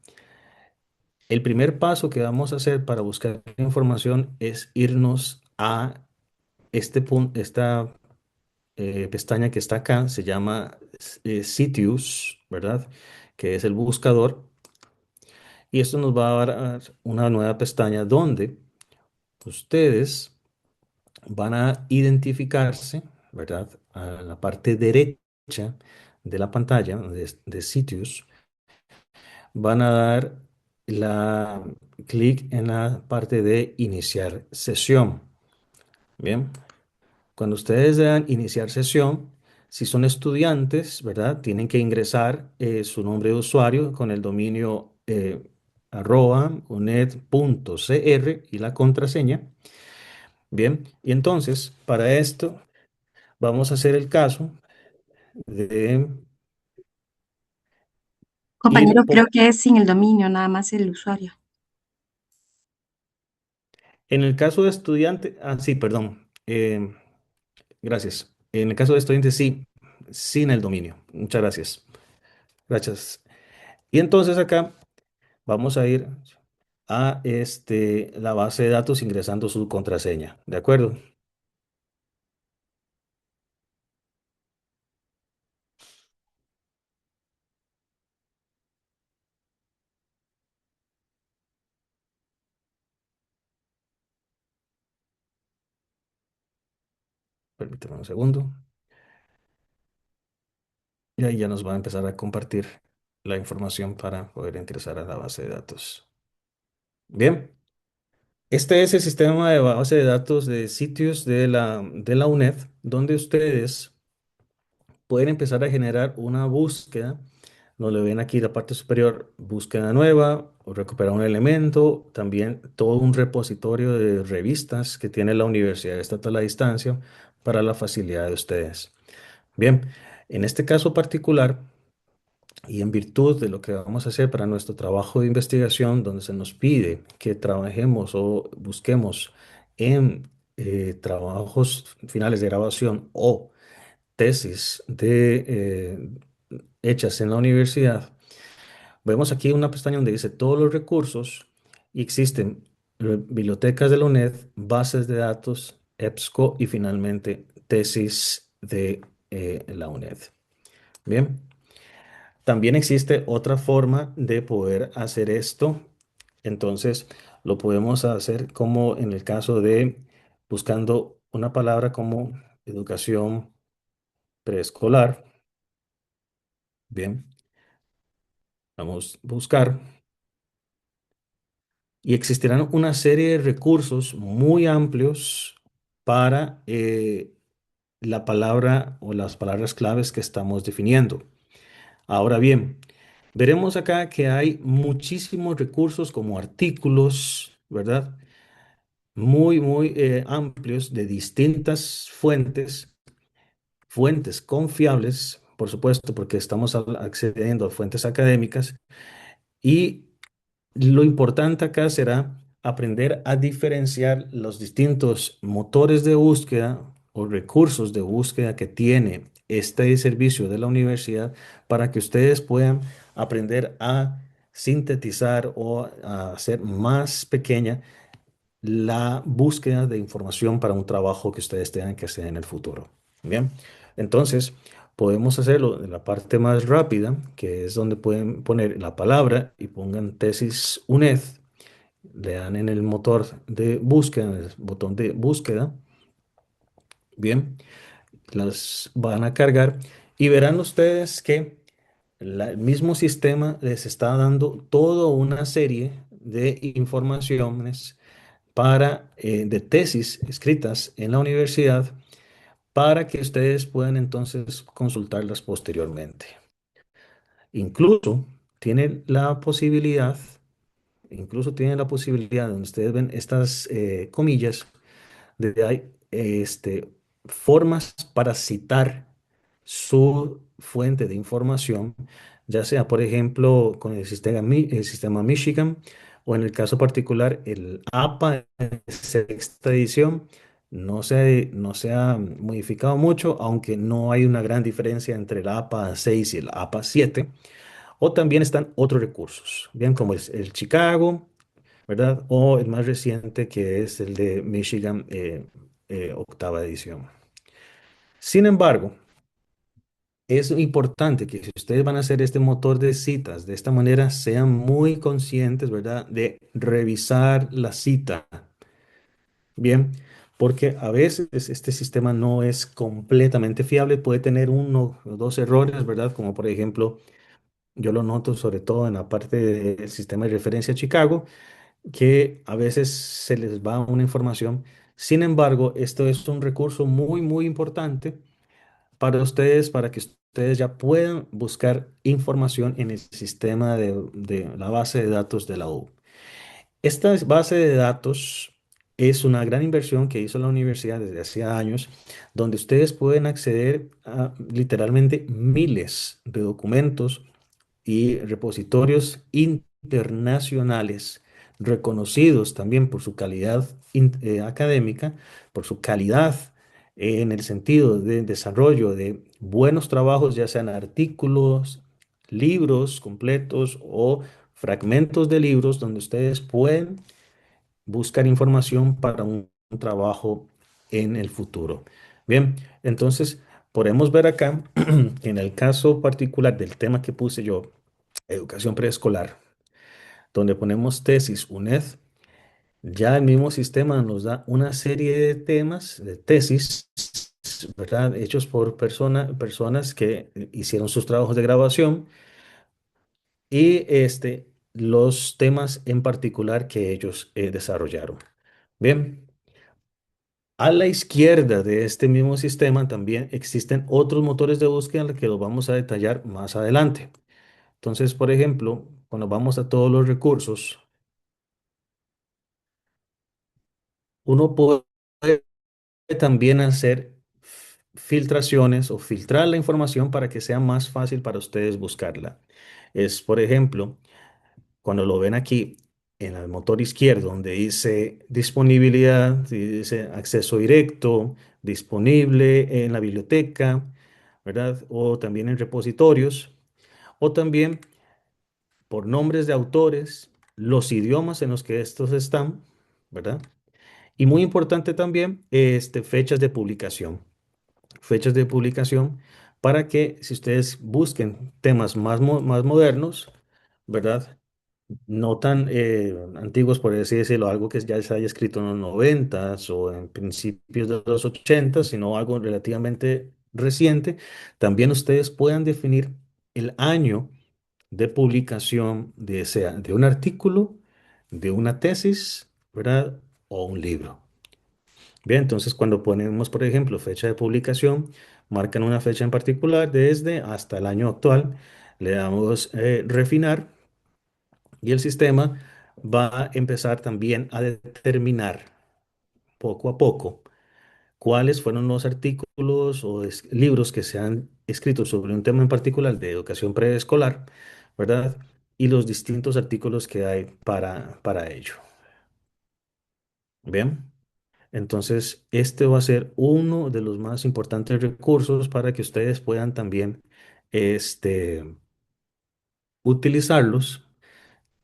El primer paso que vamos a hacer para buscar información es irnos a este punto, esta pestaña que está acá, se llama Sitius, ¿verdad? Que es el buscador. Y esto nos va a dar una nueva pestaña donde ustedes van a identificarse, ¿verdad? A la parte derecha de la pantalla de sitios, van a dar clic en la parte de iniciar sesión. Bien, cuando ustedes dan iniciar sesión, si son estudiantes, ¿verdad? Tienen que ingresar su nombre de usuario con el dominio @uned.cr y la contraseña. Bien, y entonces para esto vamos a hacer el caso de Compañero, ir creo por, que es sin el dominio, nada más el usuario. en el caso de estudiante, sí, perdón, gracias. En el caso de estudiante, sí, sin el dominio. Muchas gracias. Gracias. Y entonces acá vamos a ir a la base de datos ingresando su contraseña. ¿De acuerdo? Permítame un segundo. Y ahí ya nos va a empezar a compartir la información para poder ingresar a la base de datos. Bien. Este es el sistema de base de datos de sitios de la UNED, donde ustedes pueden empezar a generar una búsqueda. No le ven aquí la parte superior, búsqueda nueva o recuperar un elemento. También todo un repositorio de revistas que tiene la Universidad Estatal a Distancia para la facilidad de ustedes. Bien, en este caso particular, y en virtud de lo que vamos a hacer para nuestro trabajo de investigación, donde se nos pide que trabajemos o busquemos en trabajos finales de grabación o tesis hechas en la universidad, vemos aquí una pestaña donde dice todos los recursos y existen bibliotecas de la UNED, bases de datos, EBSCO y finalmente tesis de la UNED. Bien. También existe otra forma de poder hacer esto. Entonces, lo podemos hacer como en el caso de buscando una palabra como educación preescolar. Bien, vamos a buscar. Y existirán una serie de recursos muy amplios para la palabra o las palabras claves que estamos definiendo. Ahora bien, veremos acá que hay muchísimos recursos como artículos, ¿verdad? Muy, muy amplios de distintas fuentes confiables, por supuesto, porque estamos accediendo a fuentes académicas. Y lo importante acá será aprender a diferenciar los distintos motores de búsqueda o recursos de búsqueda que tiene este servicio de la universidad para que ustedes puedan aprender a sintetizar o a hacer más pequeña la búsqueda de información para un trabajo que ustedes tengan que hacer en el futuro. Bien, entonces podemos hacerlo en la parte más rápida, que es donde pueden poner la palabra y pongan tesis UNED, le dan en el motor de búsqueda, en el botón de búsqueda. Bien, las van a cargar y verán ustedes que el mismo sistema les está dando toda una serie de informaciones de tesis escritas en la universidad para que ustedes puedan entonces consultarlas posteriormente. Incluso tienen la posibilidad, incluso tienen la posibilidad, donde ustedes ven estas comillas, de hay formas para citar su fuente de información, ya sea, por ejemplo, con el sistema, el sistema Michigan o en el caso particular el APA sexta edición. No se ha modificado mucho, aunque no hay una gran diferencia entre el APA 6 y el APA 7. O también están otros recursos, bien como el Chicago, ¿verdad? O el más reciente que es el de Michigan, octava edición. Sin embargo, es importante que si ustedes van a hacer este motor de citas de esta manera, sean muy conscientes, ¿verdad? De revisar la cita, bien, porque a veces este sistema no es completamente fiable, puede tener uno o dos errores, ¿verdad? Como por ejemplo, yo lo noto sobre todo en la parte del sistema de referencia Chicago, que a veces se les va una información. Sin embargo, esto es un recurso muy, muy importante para ustedes, para que ustedes ya puedan buscar información en el sistema de la base de datos de la U. Esta base de datos es una gran inversión que hizo la universidad desde hace años, donde ustedes pueden acceder a literalmente miles de documentos y repositorios internacionales reconocidos también por su calidad académica, por su calidad en el sentido de desarrollo de buenos trabajos, ya sean artículos, libros completos o fragmentos de libros donde ustedes pueden buscar información para un trabajo en el futuro. Bien, entonces podemos ver acá, en el caso particular del tema que puse yo, educación preescolar, donde ponemos tesis UNED, ya el mismo sistema nos da una serie de temas, de tesis, ¿verdad? Hechos por personas que hicieron sus trabajos de grabación y los temas en particular que ellos desarrollaron. Bien, a la izquierda de este mismo sistema también existen otros motores de búsqueda que los vamos a detallar más adelante. Entonces, por ejemplo, cuando vamos a todos los recursos, uno puede también hacer filtraciones o filtrar la información para que sea más fácil para ustedes buscarla. Es, por ejemplo, cuando lo ven aquí en el motor izquierdo, donde dice disponibilidad, y dice acceso directo, disponible en la biblioteca, ¿verdad? O también en repositorios, o también por nombres de autores, los idiomas en los que estos están, ¿verdad? Y muy importante también, fechas de publicación. Fechas de publicación para que si ustedes busquen temas más modernos, ¿verdad? No tan antiguos, por así decirlo, algo que ya se haya escrito en los noventas o en principios de los ochentas, sino algo relativamente reciente, también ustedes puedan definir el año de publicación de un artículo, de una tesis, ¿verdad? O un libro. Bien, entonces cuando ponemos, por ejemplo, fecha de publicación, marcan una fecha en particular desde hasta el año actual, le damos refinar y el sistema va a empezar también a determinar poco a poco cuáles fueron los artículos o libros que se han escrito sobre un tema en particular de educación preescolar, ¿verdad? Y los distintos artículos que hay para ello. Bien. Entonces, este va a ser uno de los más importantes recursos para que ustedes puedan también este, utilizarlos.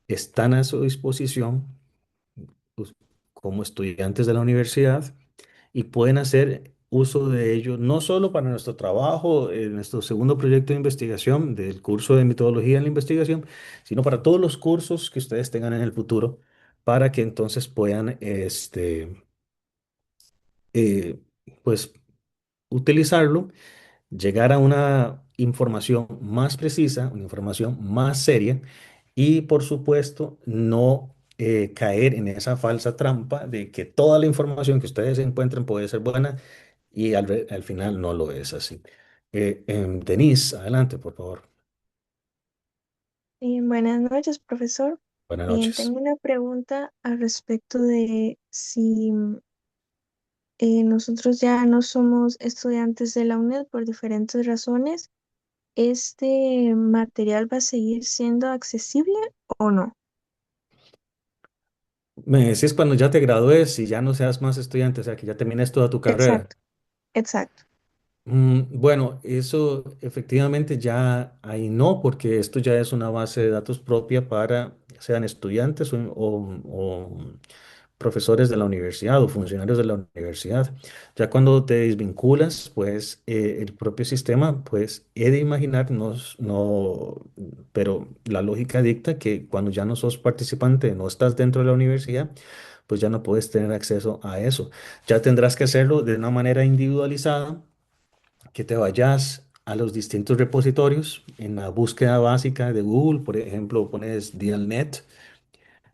Están a su disposición pues, como estudiantes de la universidad y pueden hacer uso de ellos no solo para nuestro trabajo, en nuestro segundo proyecto de investigación del curso de metodología en la investigación, sino para todos los cursos que ustedes tengan en el futuro, para que entonces puedan eh, pues, utilizarlo, llegar a una información más precisa, una información más seria y, por supuesto, no caer en esa falsa trampa de que toda la información que ustedes encuentren puede ser buena y al final no lo es así. Denise, adelante, por favor. Buenas noches, profesor. Buenas Bien, noches. tengo una pregunta al respecto de si nosotros ya no somos estudiantes de la UNED por diferentes razones, ¿este material va a seguir siendo accesible o no? Me decís cuando ya te gradúes y ya no seas más estudiante, o sea, que ya termines toda tu carrera. Exacto, exacto. Bueno, eso efectivamente ya ahí no, porque esto ya es una base de datos propia para sean estudiantes o profesores de la universidad o funcionarios de la universidad. Ya cuando te desvinculas, pues el propio sistema, pues he de imaginar, no, pero la lógica dicta que cuando ya no sos participante, no estás dentro de la universidad, pues ya no puedes tener acceso a eso. Ya tendrás que hacerlo de una manera individualizada, que te vayas a los distintos repositorios en la búsqueda básica de Google, por ejemplo, pones Dialnet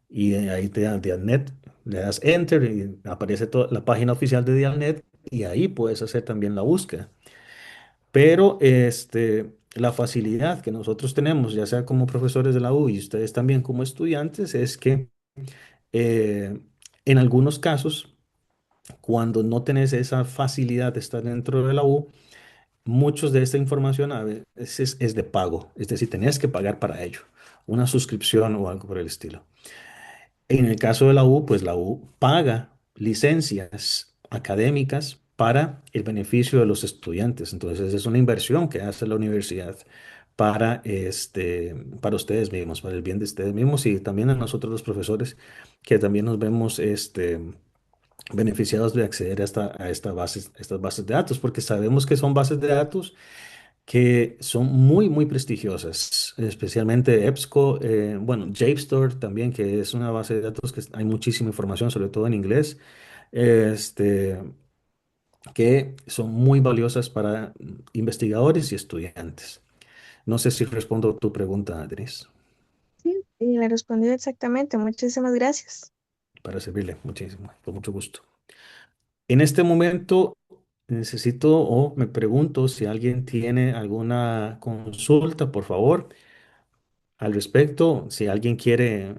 y ahí te da Dialnet, le das Enter y aparece toda la página oficial de Dialnet y ahí puedes hacer también la búsqueda. Pero la facilidad que nosotros tenemos, ya sea como profesores de la U y ustedes también como estudiantes, es que eh, en algunos casos, cuando no tenés esa facilidad de estar dentro de la U, muchos de esta información a veces es de pago, es decir, tenés que pagar para ello, una suscripción o algo por el estilo. En el caso de la U, pues la U paga licencias académicas para el beneficio de los estudiantes. Entonces es una inversión que hace la universidad para ustedes mismos, para el bien de ustedes mismos y también a nosotros los profesores que también nos vemos beneficiados de acceder a estas bases de datos, porque sabemos que son bases de datos que son muy, muy prestigiosas, especialmente EBSCO, bueno, JSTOR también, que es una base de datos que hay muchísima información, sobre todo en inglés, este, que son muy valiosas para investigadores y estudiantes. No sé si respondo a tu pregunta, Andrés, Sí, y le respondió exactamente. Muchísimas gracias. para servirle muchísimo, con mucho gusto. En este momento necesito o me pregunto si alguien tiene alguna consulta, por favor, al respecto. Si alguien quiere,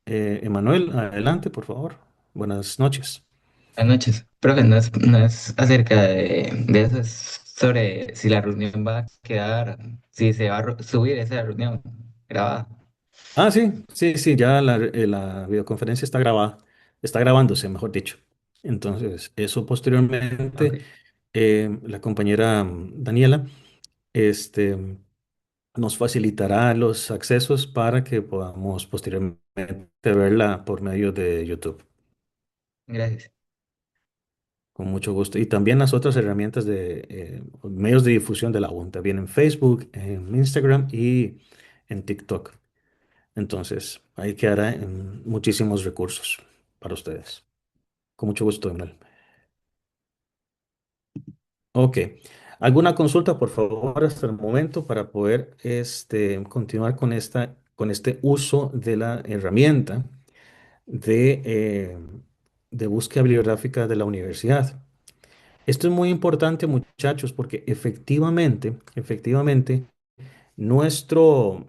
Emanuel, adelante, por favor. Buenas noches. Buenas noches. Profe, no es acerca de eso, es sobre si la reunión va a quedar, si se va a subir esa reunión grabada. Ah, sí, sí, sí, ya la videoconferencia está grabada, está grabándose, mejor dicho. Entonces, eso Ok, posteriormente, la compañera Daniela, este, nos facilitará los accesos para que podamos posteriormente verla por medio de YouTube. gracias. Con mucho gusto. Y también las otras herramientas de medios de difusión de la U, también en Facebook, en Instagram y en TikTok. Entonces, ahí quedará muchísimos recursos para ustedes. Con mucho gusto, Emanuel. Ok. ¿Alguna consulta, por favor, hasta el momento para poder continuar con este uso de la herramienta de búsqueda bibliográfica de la universidad? Esto es muy importante, muchachos, porque efectivamente, nuestro,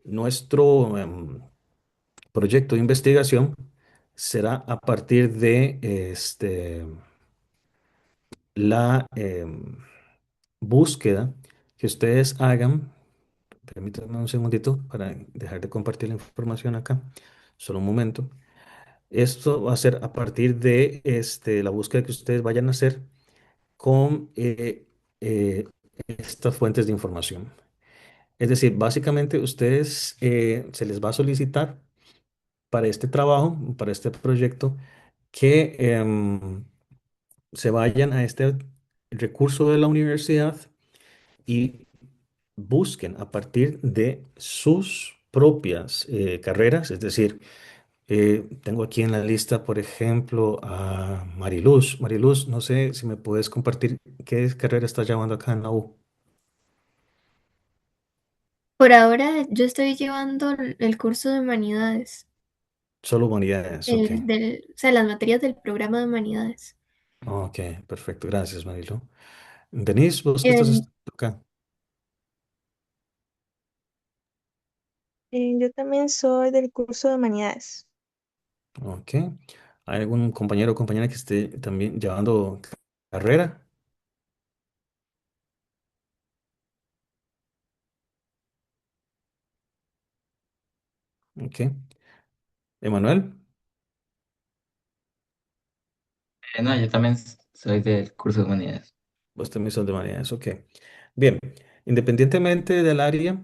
nuestro proyecto de investigación será a partir de la búsqueda que ustedes hagan. Permítanme un segundito para dejar de compartir la información acá. Solo un momento. Esto va a ser a partir de la búsqueda que ustedes vayan a hacer con estas fuentes de información. Es decir, básicamente ustedes se les va a solicitar para este trabajo, para este proyecto, que se vayan a este recurso de la universidad y busquen a partir de sus propias carreras. Es decir, tengo aquí en la lista, por ejemplo, a Mariluz. Mariluz, no sé si me puedes compartir qué carrera estás llevando acá en la U. Por ahora yo estoy llevando el curso de humanidades, Solo humanidades, ok. o sea, las materias del programa de humanidades. Ok, perfecto. Gracias, Marilo. Denise, ¿vos qué estás Eh, estudiando acá? Yo también soy del curso de humanidades. Ok. ¿Hay algún compañero o compañera que esté también llevando carrera? Ok. Emanuel, No, yo también soy del curso de humanidades. vos también sos de humanidades. Ok. Bien. Independientemente del área,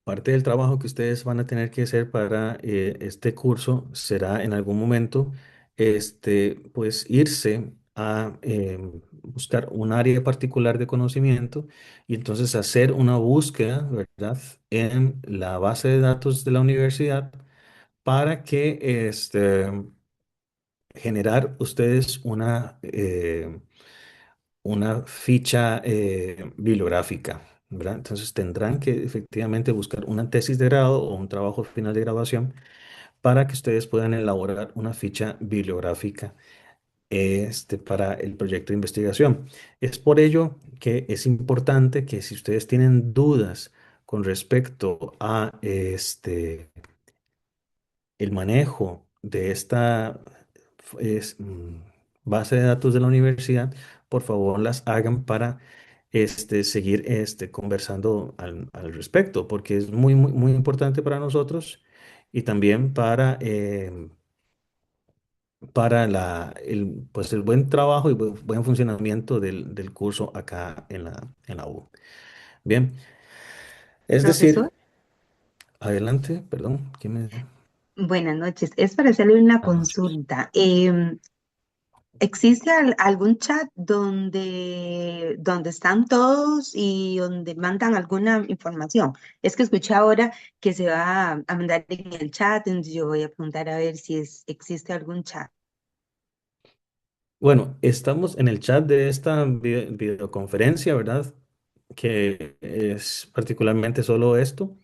parte del trabajo que ustedes van a tener que hacer para este curso será en algún momento, pues irse a buscar un área particular de conocimiento y entonces hacer una búsqueda, ¿verdad? En la base de datos de la universidad para que generar ustedes una ficha bibliográfica, ¿verdad? Entonces tendrán que efectivamente buscar una tesis de grado o un trabajo final de graduación para que ustedes puedan elaborar una ficha bibliográfica para el proyecto de investigación. Es por ello que es importante que si ustedes tienen dudas con respecto a el manejo de esta es, mm, base de datos de la universidad, por favor las hagan para seguir conversando al respecto, porque es muy, muy, muy importante para nosotros y también para pues el buen trabajo y buen funcionamiento del curso acá en la U. Bien, es Profesor, decir, adelante, perdón, ¿quién me... buenas noches. Es para hacerle una Buenas noches. consulta. ¿Existe algún chat donde están todos y donde mandan alguna información? Es que escuché ahora que se va a mandar en el chat, entonces yo voy a preguntar a ver si existe algún chat. Bueno, estamos en el chat de esta videoconferencia, ¿verdad? Que es particularmente solo esto.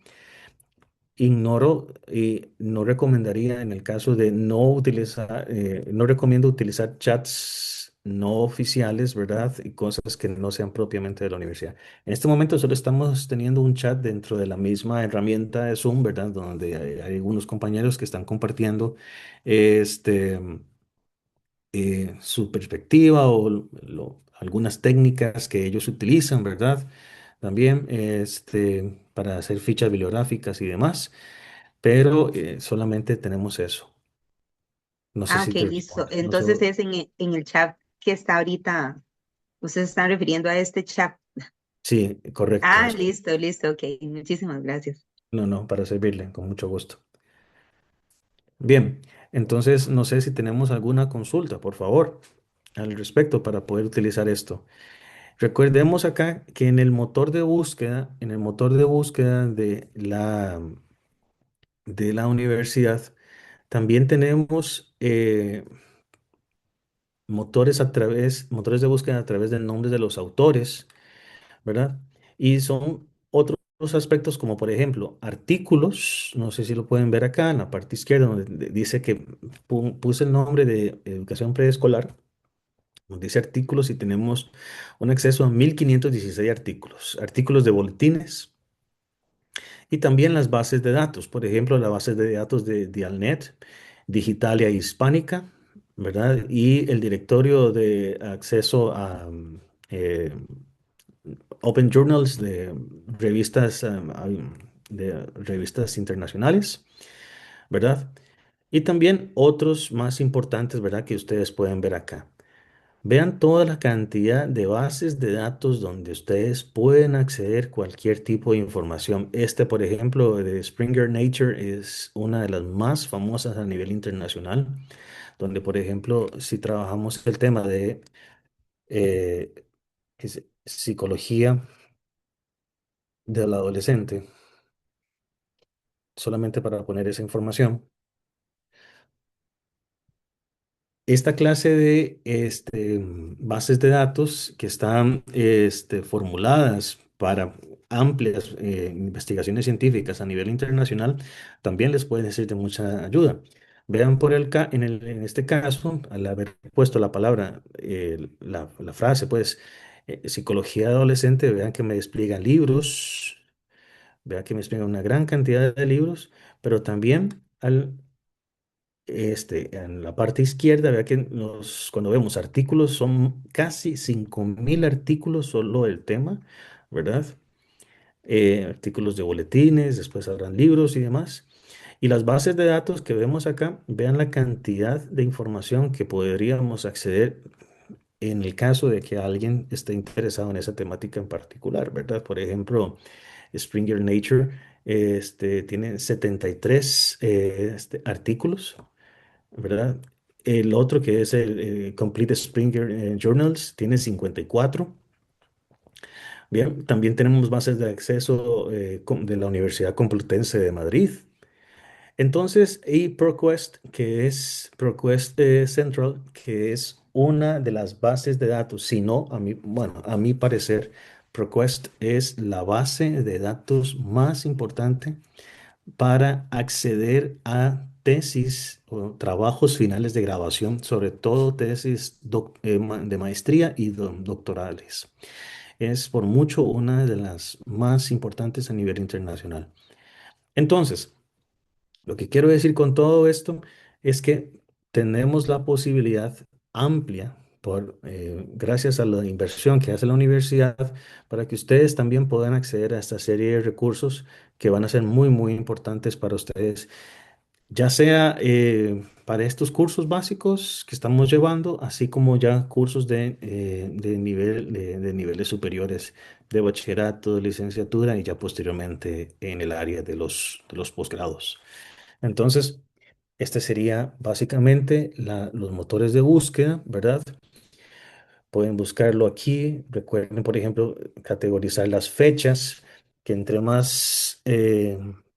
Ignoro y no recomendaría en el caso de no utilizar, no recomiendo utilizar chats no oficiales, ¿verdad? Y cosas que no sean propiamente de la universidad. En este momento solo estamos teniendo un chat dentro de la misma herramienta de Zoom, ¿verdad? Donde hay algunos compañeros que están compartiendo este su perspectiva o algunas técnicas que ellos utilizan, ¿verdad? También para hacer fichas bibliográficas y demás, pero solamente tenemos eso. No sé Ah, si ok, te listo. responde. No sé. Entonces es en el chat que está ahorita. Ustedes están refiriendo a este chat. Sí, correcto. Ah, listo, listo, ok. Muchísimas gracias. No, no, para servirle, con mucho gusto. Bien, entonces no sé si tenemos alguna consulta, por favor, al respecto para poder utilizar esto. Recordemos acá que en el motor de búsqueda de la universidad, también tenemos motores de búsqueda a través del nombre de los autores, ¿verdad? Y son otros aspectos como por ejemplo artículos, no sé si lo pueden ver acá en la parte izquierda donde dice que puse el nombre de educación preescolar, nos dice artículos y tenemos un acceso a 1516 artículos, artículos de boletines y también las bases de datos, por ejemplo, la base de datos de Dialnet, Digitalia Hispánica, ¿verdad? Y el directorio de acceso a eh, Open Journals de revistas internacionales, ¿verdad? Y también otros más importantes, ¿verdad? Que ustedes pueden ver acá. Vean toda la cantidad de bases de datos donde ustedes pueden acceder cualquier tipo de información. Por ejemplo, de Springer Nature es una de las más famosas a nivel internacional, donde, por ejemplo, si trabajamos el tema de eh, psicología del adolescente, solamente para poner esa información. Esta clase de bases de datos que están formuladas para amplias investigaciones científicas a nivel internacional también les pueden ser de mucha ayuda. Vean en este caso, al haber puesto la palabra, la frase, pues, psicología adolescente, vean que me despliegan libros, vean que me despliegan una gran cantidad de libros, pero también en la parte izquierda, vea que cuando vemos artículos, son casi 5.000 artículos solo del tema, ¿verdad? Artículos de boletines, después habrán libros y demás. Y las bases de datos que vemos acá, vean la cantidad de información que podríamos acceder en el caso de que alguien esté interesado en esa temática en particular, ¿verdad? Por ejemplo, Springer Nature tiene 73 artículos, ¿verdad? El otro que es el Complete Springer Journals tiene 54. Bien, también tenemos bases de acceso de la Universidad Complutense de Madrid. Entonces, y ProQuest, que es ProQuest Central, que es una de las bases de datos, si no, bueno, a mi parecer, ProQuest es la base de datos más importante para acceder a tesis o trabajos finales de grabación, sobre todo tesis de maestría y doctorales. Es por mucho una de las más importantes a nivel internacional. Entonces, lo que quiero decir con todo esto es que tenemos la posibilidad amplia, gracias a la inversión que hace la universidad, para que ustedes también puedan acceder a esta serie de recursos que van a ser muy, muy importantes para ustedes, ya sea para estos cursos básicos que estamos llevando, así como ya cursos de niveles superiores de bachillerato, de licenciatura y ya posteriormente en el área de los posgrados. Entonces, este sería básicamente los motores de búsqueda, ¿verdad? Pueden buscarlo aquí. Recuerden, por ejemplo, categorizar las fechas, que entre más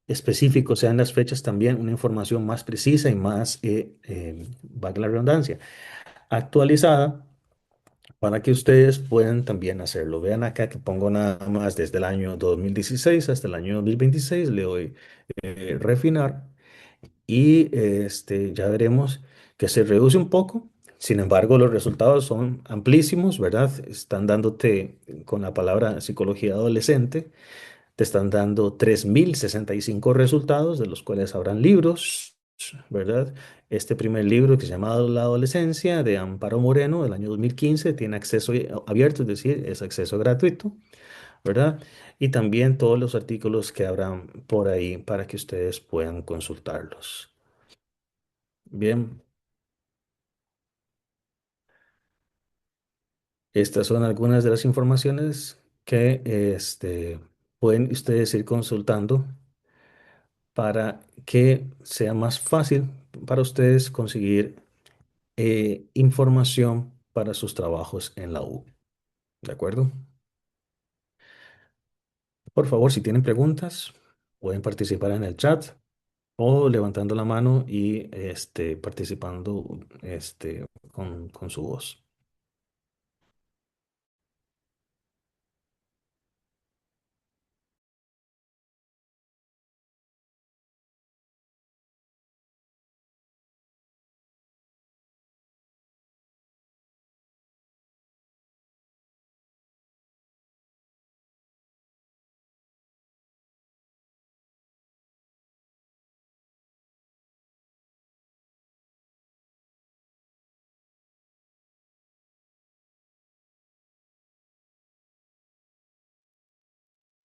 específicos sean las fechas, también una información más precisa y más, valga la redundancia, actualizada para que ustedes puedan también hacerlo. Vean acá que pongo nada más desde el año 2016 hasta el año 2026, le doy refinar y ya veremos que se reduce un poco. Sin embargo, los resultados son amplísimos, ¿verdad? Están dándote, con la palabra psicología adolescente, te están dando 3.065 resultados, de los cuales habrán libros, ¿verdad? Este primer libro que se llama La adolescencia, de Amparo Moreno, del año 2015, tiene acceso abierto, es decir, es acceso gratuito, ¿verdad? Y también todos los artículos que habrán por ahí para que ustedes puedan consultarlos. Bien, estas son algunas de las informaciones que pueden ustedes ir consultando para que sea más fácil para ustedes conseguir información para sus trabajos en la U. ¿De acuerdo? Por favor, si tienen preguntas, pueden participar en el chat o levantando la mano y participando con su voz.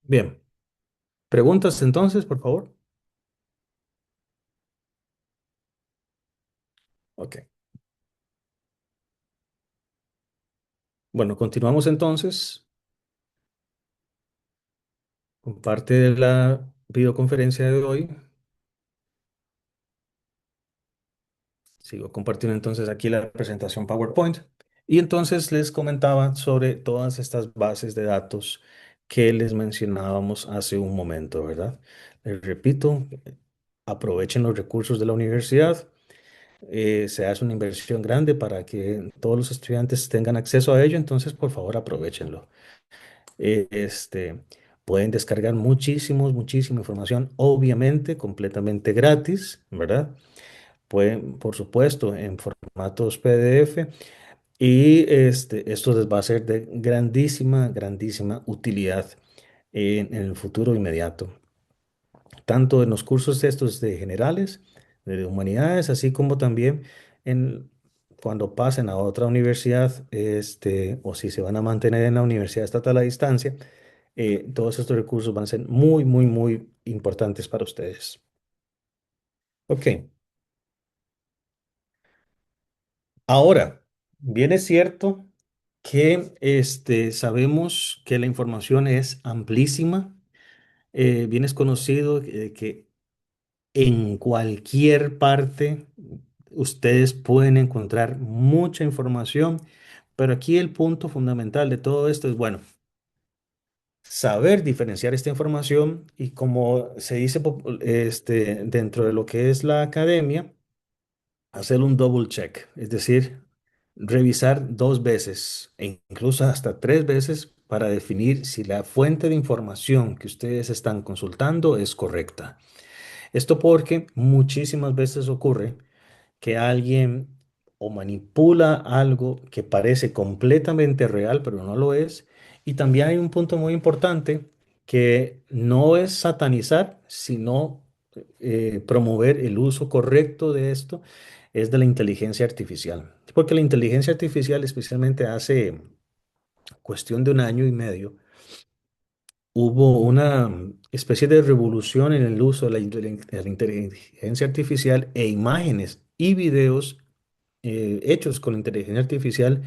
Bien, preguntas entonces, por favor. Ok. Bueno, continuamos entonces con parte de la videoconferencia de hoy. Sigo compartiendo entonces aquí la presentación PowerPoint. Y entonces les comentaba sobre todas estas bases de datos que les mencionábamos hace un momento, ¿verdad? Les repito, aprovechen los recursos de la universidad. Se hace una inversión grande para que todos los estudiantes tengan acceso a ello, entonces por favor aprovechenlo. Eh, este, Pueden descargar muchísima información, obviamente completamente gratis, ¿verdad? pueden, por supuesto, en formatos PDF y esto les va a ser de grandísima, grandísima utilidad en el futuro inmediato, tanto en los cursos estos de generales, de humanidades, así como también en, cuando pasen a otra universidad, o si se van a mantener en la Universidad Estatal a distancia, todos estos recursos van a ser muy, muy, muy importantes para ustedes. Ok, ahora, bien es cierto que sabemos que la información es amplísima. Bien es conocido que en cualquier parte ustedes pueden encontrar mucha información, pero aquí el punto fundamental de todo esto es, bueno, saber diferenciar esta información y como se dice dentro de lo que es la academia, hacer un double check, es decir, revisar dos veces e incluso hasta tres veces para definir si la fuente de información que ustedes están consultando es correcta. Esto porque muchísimas veces ocurre que alguien o manipula algo que parece completamente real, pero no lo es. Y también hay un punto muy importante que no es satanizar, sino promover el uso correcto de esto, es de la inteligencia artificial. Porque la inteligencia artificial, especialmente hace cuestión de un año y medio, hubo una especie de revolución en el uso de de la inteligencia artificial e imágenes y videos hechos con inteligencia artificial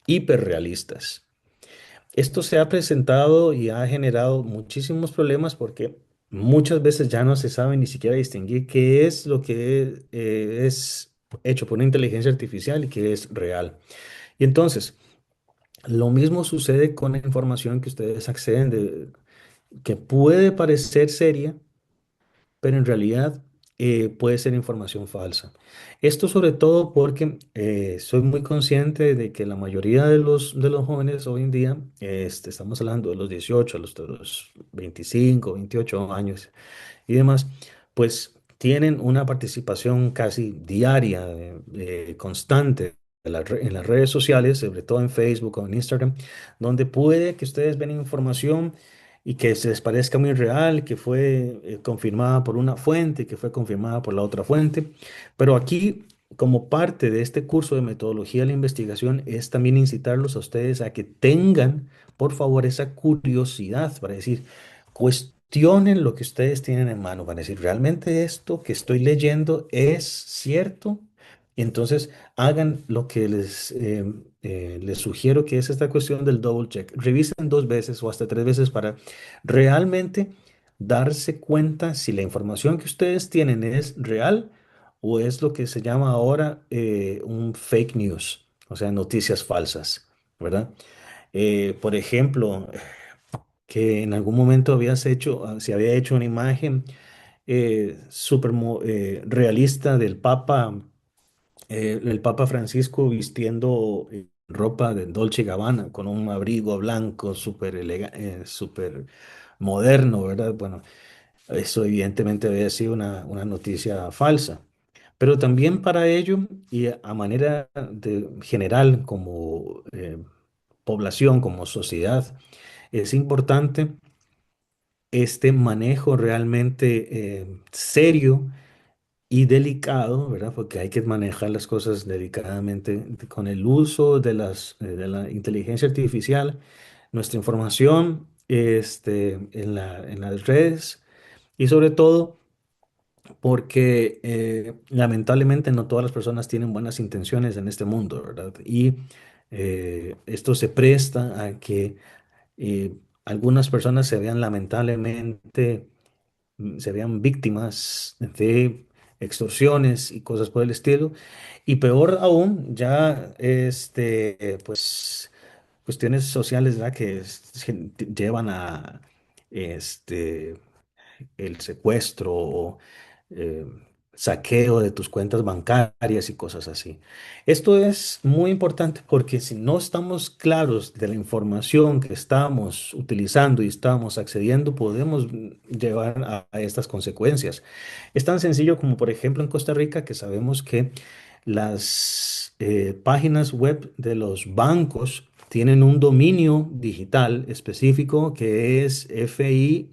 hiperrealistas. Esto se ha presentado y ha generado muchísimos problemas porque muchas veces ya no se sabe ni siquiera distinguir qué es lo que es hecho por una inteligencia artificial y qué es real. Y entonces, lo mismo sucede con la información que ustedes acceden que puede parecer seria, pero en realidad puede ser información falsa. Esto sobre todo porque soy muy consciente de que la mayoría de los jóvenes hoy en día, estamos hablando de los 18 a de los 25, 28 años y demás, pues tienen una participación casi diaria, constante en las redes sociales, sobre todo en Facebook o en Instagram, donde puede que ustedes ven información y que se les parezca muy real, que fue confirmada por una fuente, que fue confirmada por la otra fuente. Pero aquí, como parte de este curso de metodología de la investigación, es también incitarlos a ustedes a que tengan, por favor, esa curiosidad para decir, cuestionen lo que ustedes tienen en mano, para decir, ¿realmente esto que estoy leyendo es cierto? Entonces, hagan lo que les sugiero, que es esta cuestión del double check. Revisen dos veces o hasta tres veces para realmente darse cuenta si la información que ustedes tienen es real o es lo que se llama ahora un fake news, o sea, noticias falsas, ¿verdad? Por ejemplo, que en algún momento se había hecho una imagen súper realista del Papa, el Papa Francisco vistiendo ropa de Dolce Gabbana con un abrigo blanco súper moderno, ¿verdad? Bueno, eso evidentemente había sido una noticia falsa. Pero también para ello, y a manera de general como población, como sociedad, es importante este manejo realmente serio y delicado, ¿verdad? Porque hay que manejar las cosas delicadamente con el uso de de la inteligencia artificial, nuestra información en las redes y sobre todo porque lamentablemente no todas las personas tienen buenas intenciones en este mundo, ¿verdad? Y esto se presta a que algunas personas se vean lamentablemente se vean víctimas de extorsiones y cosas por el estilo. Y peor aún, ya pues cuestiones sociales, ¿verdad? Llevan a este, el secuestro o saqueo de tus cuentas bancarias y cosas así. Esto es muy importante porque si no estamos claros de la información que estamos utilizando y estamos accediendo, podemos llevar a estas consecuencias. Es tan sencillo como, por ejemplo, en Costa Rica, que sabemos que las páginas web de los bancos tienen un dominio digital específico que es fi.cr.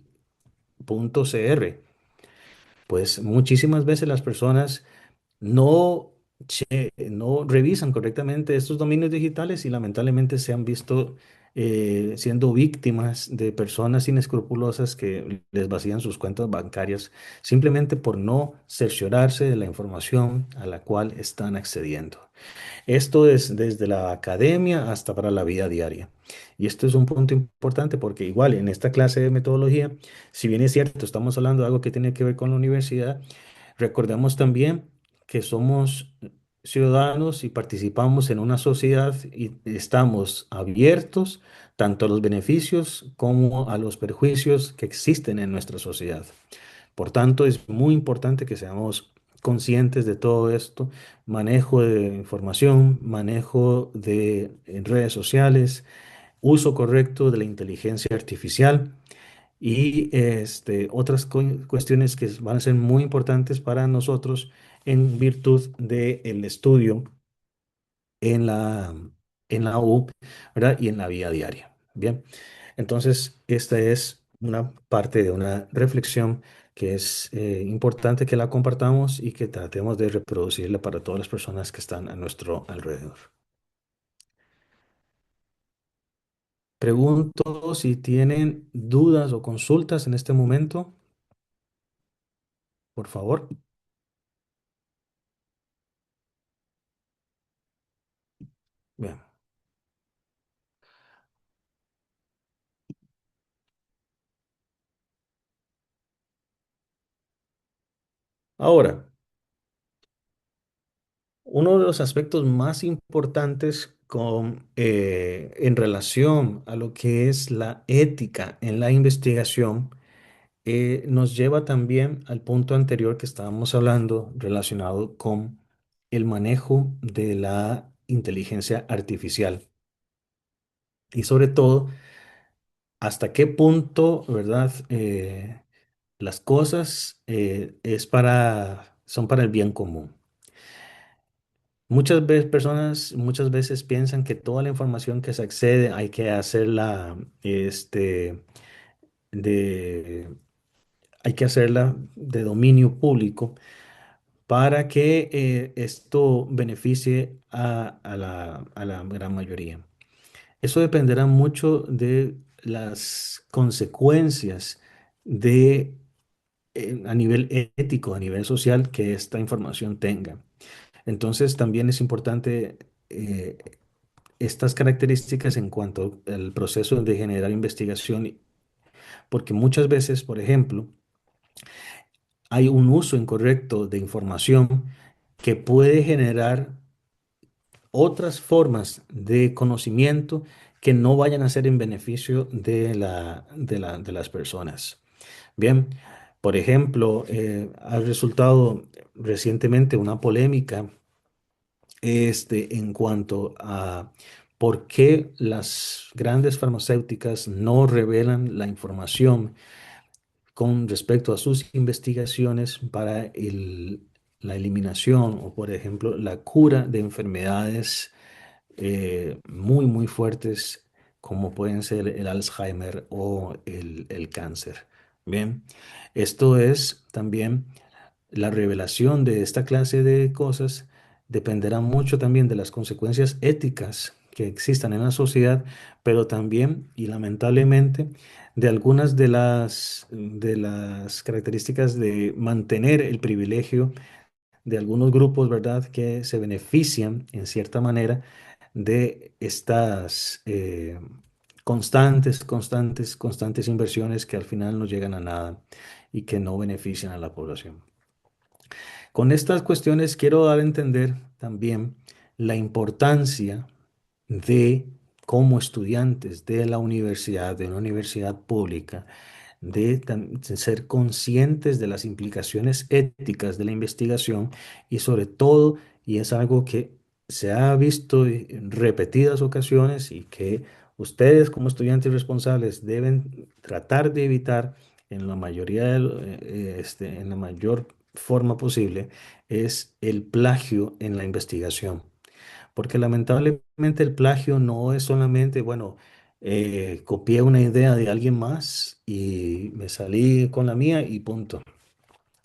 Pues muchísimas veces las personas no, no revisan correctamente estos dominios digitales y lamentablemente se han visto siendo víctimas de personas inescrupulosas que les vacían sus cuentas bancarias simplemente por no cerciorarse de la información a la cual están accediendo. Esto es desde la academia hasta para la vida diaria. Y esto es un punto importante porque igual en esta clase de metodología, si bien es cierto, estamos hablando de algo que tiene que ver con la universidad, recordemos también que somos ciudadanos y participamos en una sociedad y estamos abiertos tanto a los beneficios como a los perjuicios que existen en nuestra sociedad. Por tanto, es muy importante que seamos conscientes de todo esto, manejo de información, manejo de redes sociales, uso correcto de la inteligencia artificial y otras cuestiones que van a ser muy importantes para nosotros en virtud del estudio en en la U, ¿verdad? Y en la vida diaria. Bien, entonces esta es una parte de una reflexión que es importante que la compartamos y que tratemos de reproducirla para todas las personas que están a nuestro alrededor. Pregunto si tienen dudas o consultas en este momento, por favor. Bien. Ahora, uno de los aspectos más importantes en relación a lo que es la ética en la investigación nos lleva también al punto anterior que estábamos hablando relacionado con el manejo de la inteligencia artificial y sobre todo hasta qué punto, ¿verdad? Las cosas son para el bien común. Muchas veces muchas veces piensan que toda la información que se accede hay que hacerla, de, hay que hacerla de dominio público para que esto beneficie a la gran mayoría. Eso dependerá mucho de las consecuencias de, a nivel ético, a nivel social, que esta información tenga. Entonces, también es importante estas características en cuanto al proceso de generar investigación, porque muchas veces, por ejemplo, hay un uso incorrecto de información que puede generar otras formas de conocimiento que no vayan a ser en beneficio de las personas. Bien, por ejemplo, ha resultado recientemente una polémica en cuanto a por qué las grandes farmacéuticas no revelan la información con respecto a sus investigaciones para la eliminación o, por ejemplo, la cura de enfermedades muy fuertes como pueden ser el Alzheimer o el cáncer. Bien, esto es también la revelación de esta clase de cosas dependerá mucho también de las consecuencias éticas que existan en la sociedad, pero también y lamentablemente de algunas de las características de mantener el privilegio de algunos grupos, ¿verdad?, que se benefician en cierta manera de estas constantes inversiones que al final no llegan a nada y que no benefician a la población. Con estas cuestiones quiero dar a entender también la importancia de, como estudiantes de la universidad, de una universidad pública, de ser conscientes de las implicaciones éticas de la investigación y sobre todo, y es algo que se ha visto en repetidas ocasiones y que ustedes como estudiantes responsables deben tratar de evitar en la mayoría en la mayor forma posible, es el plagio en la investigación. Porque lamentablemente el plagio no es solamente, bueno, copié una idea de alguien más y me salí con la mía y punto.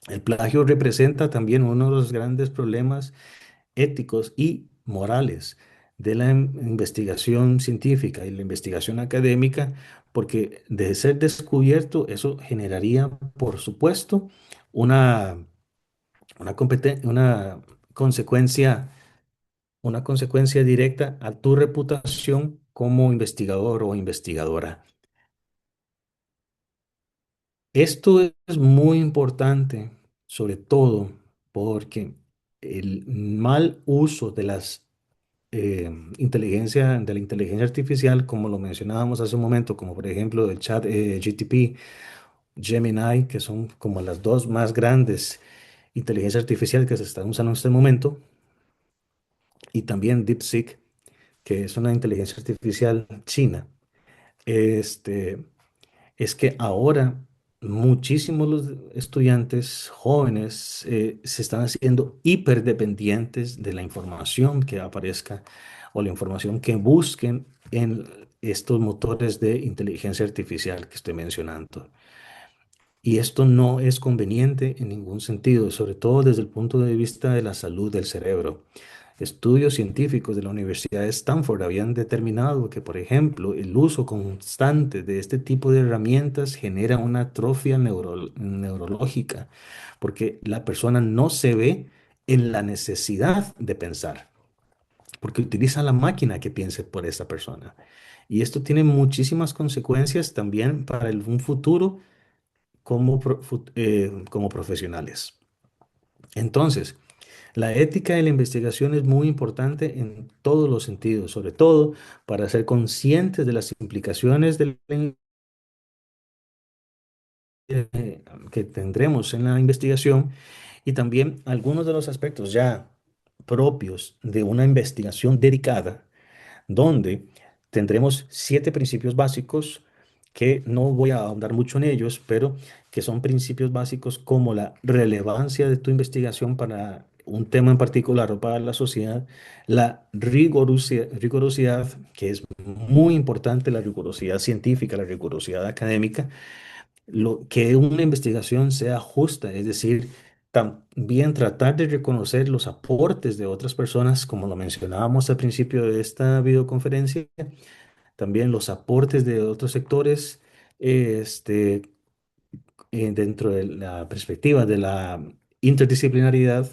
El plagio representa también uno de los grandes problemas éticos y morales de la investigación científica y la investigación académica, porque de ser descubierto, eso generaría, por supuesto, una, una consecuencia una consecuencia directa a tu reputación como investigador o investigadora. Esto es muy importante, sobre todo porque el mal uso de de la inteligencia artificial, como lo mencionábamos hace un momento, como por ejemplo el chat GTP, Gemini, que son como las dos más grandes inteligencias artificiales que se están usando en este momento, y también DeepSeek, que es una inteligencia artificial china. Este, es que ahora muchísimos los estudiantes jóvenes se están haciendo hiperdependientes de la información que aparezca o la información que busquen en estos motores de inteligencia artificial que estoy mencionando. Y esto no es conveniente en ningún sentido, sobre todo desde el punto de vista de la salud del cerebro. Estudios científicos de la Universidad de Stanford habían determinado que, por ejemplo, el uso constante de este tipo de herramientas genera una atrofia neurológica, porque la persona no se ve en la necesidad de pensar, porque utiliza la máquina que piense por esa persona. Y esto tiene muchísimas consecuencias también para un futuro como profesionales. Entonces, la ética de la investigación es muy importante en todos los sentidos, sobre todo para ser conscientes de las implicaciones que tendremos en la investigación y también algunos de los aspectos ya propios de una investigación dedicada donde tendremos 7 principios básicos que no voy a ahondar mucho en ellos, pero que son principios básicos como la relevancia de tu investigación para un tema en particular o para la sociedad, la rigurosidad, que es muy importante, la rigurosidad científica, la rigurosidad académica, lo, que una investigación sea justa, es decir, también tratar de reconocer los aportes de otras personas, como lo mencionábamos al principio de esta videoconferencia, también los aportes de otros sectores, este, dentro de la perspectiva de la interdisciplinaridad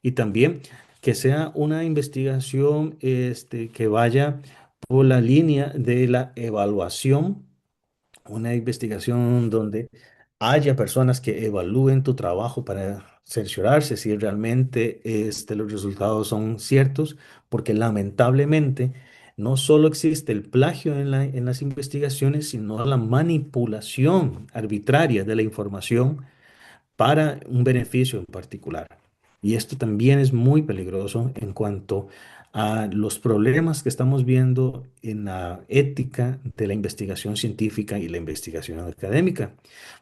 y también que sea una investigación que vaya por la línea de la evaluación, una investigación donde haya personas que evalúen tu trabajo para cerciorarse si realmente los resultados son ciertos, porque lamentablemente no solo existe el plagio en las investigaciones, sino la manipulación arbitraria de la información para un beneficio en particular. Y esto también es muy peligroso en cuanto a los problemas que estamos viendo en la ética de la investigación científica y la investigación académica.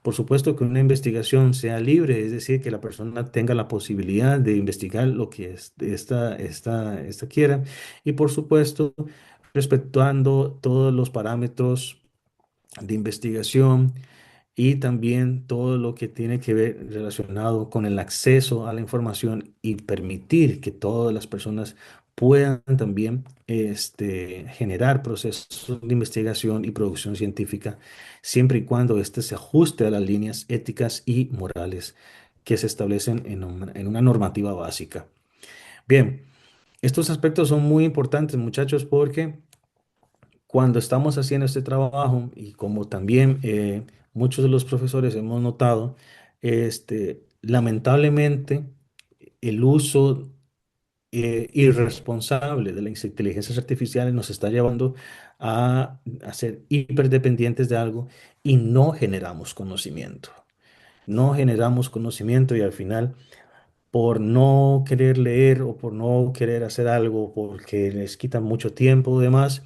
Por supuesto que una investigación sea libre, es decir, que la persona tenga la posibilidad de investigar lo que esta quiera. Y por supuesto, respetando todos los parámetros de investigación y también todo lo que tiene que ver relacionado con el acceso a la información y permitir que todas las personas puedan también generar procesos de investigación y producción científica, siempre y cuando éste se ajuste a las líneas éticas y morales que se establecen en una normativa básica. Bien, estos aspectos son muy importantes, muchachos, porque cuando estamos haciendo este trabajo y como también muchos de los profesores hemos notado, lamentablemente el uso irresponsable de las inteligencias artificiales nos está llevando a ser hiperdependientes de algo y no generamos conocimiento. No generamos conocimiento y al final, por no querer leer o por no querer hacer algo, porque les quita mucho tiempo y demás,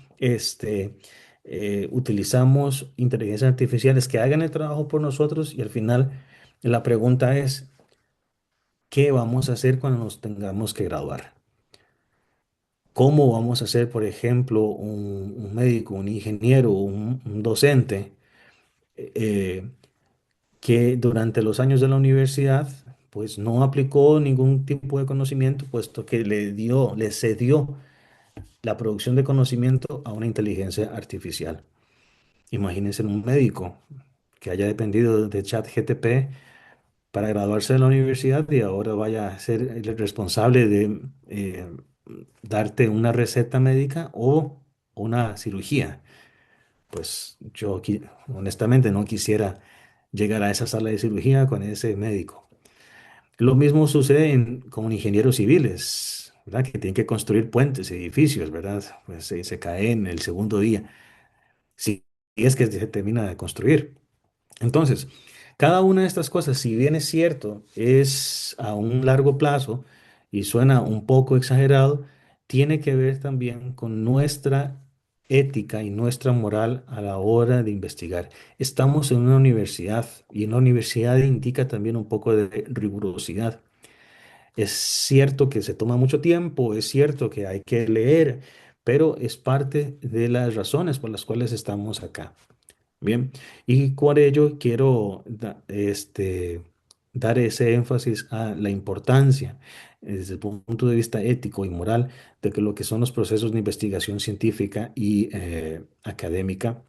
utilizamos inteligencias artificiales que hagan el trabajo por nosotros y al final la pregunta es, ¿qué vamos a hacer cuando nos tengamos que graduar? ¿Cómo vamos a hacer, por ejemplo, un médico, un ingeniero, un docente eh, que durante los años de la universidad pues no aplicó ningún tipo de conocimiento, puesto que le cedió la producción de conocimiento a una inteligencia artificial? Imagínense un médico que haya dependido de ChatGPT para graduarse de la universidad y ahora vaya a ser el responsable de darte una receta médica o una cirugía. Pues yo honestamente no quisiera llegar a esa sala de cirugía con ese médico. Lo mismo sucede con ingenieros civiles, ¿verdad? Que tienen que construir puentes, edificios, ¿verdad? Pues se cae en el segundo día, si es que se termina de construir. Entonces, cada una de estas cosas, si bien es cierto, es a un largo plazo y suena un poco exagerado, tiene que ver también con nuestra ética y nuestra moral a la hora de investigar. Estamos en una universidad y en la universidad indica también un poco de rigurosidad. Es cierto que se toma mucho tiempo, es cierto que hay que leer, pero es parte de las razones por las cuales estamos acá. Bien, y por ello quiero dar ese énfasis a la importancia desde el punto de vista ético y moral de que lo que son los procesos de investigación científica y académica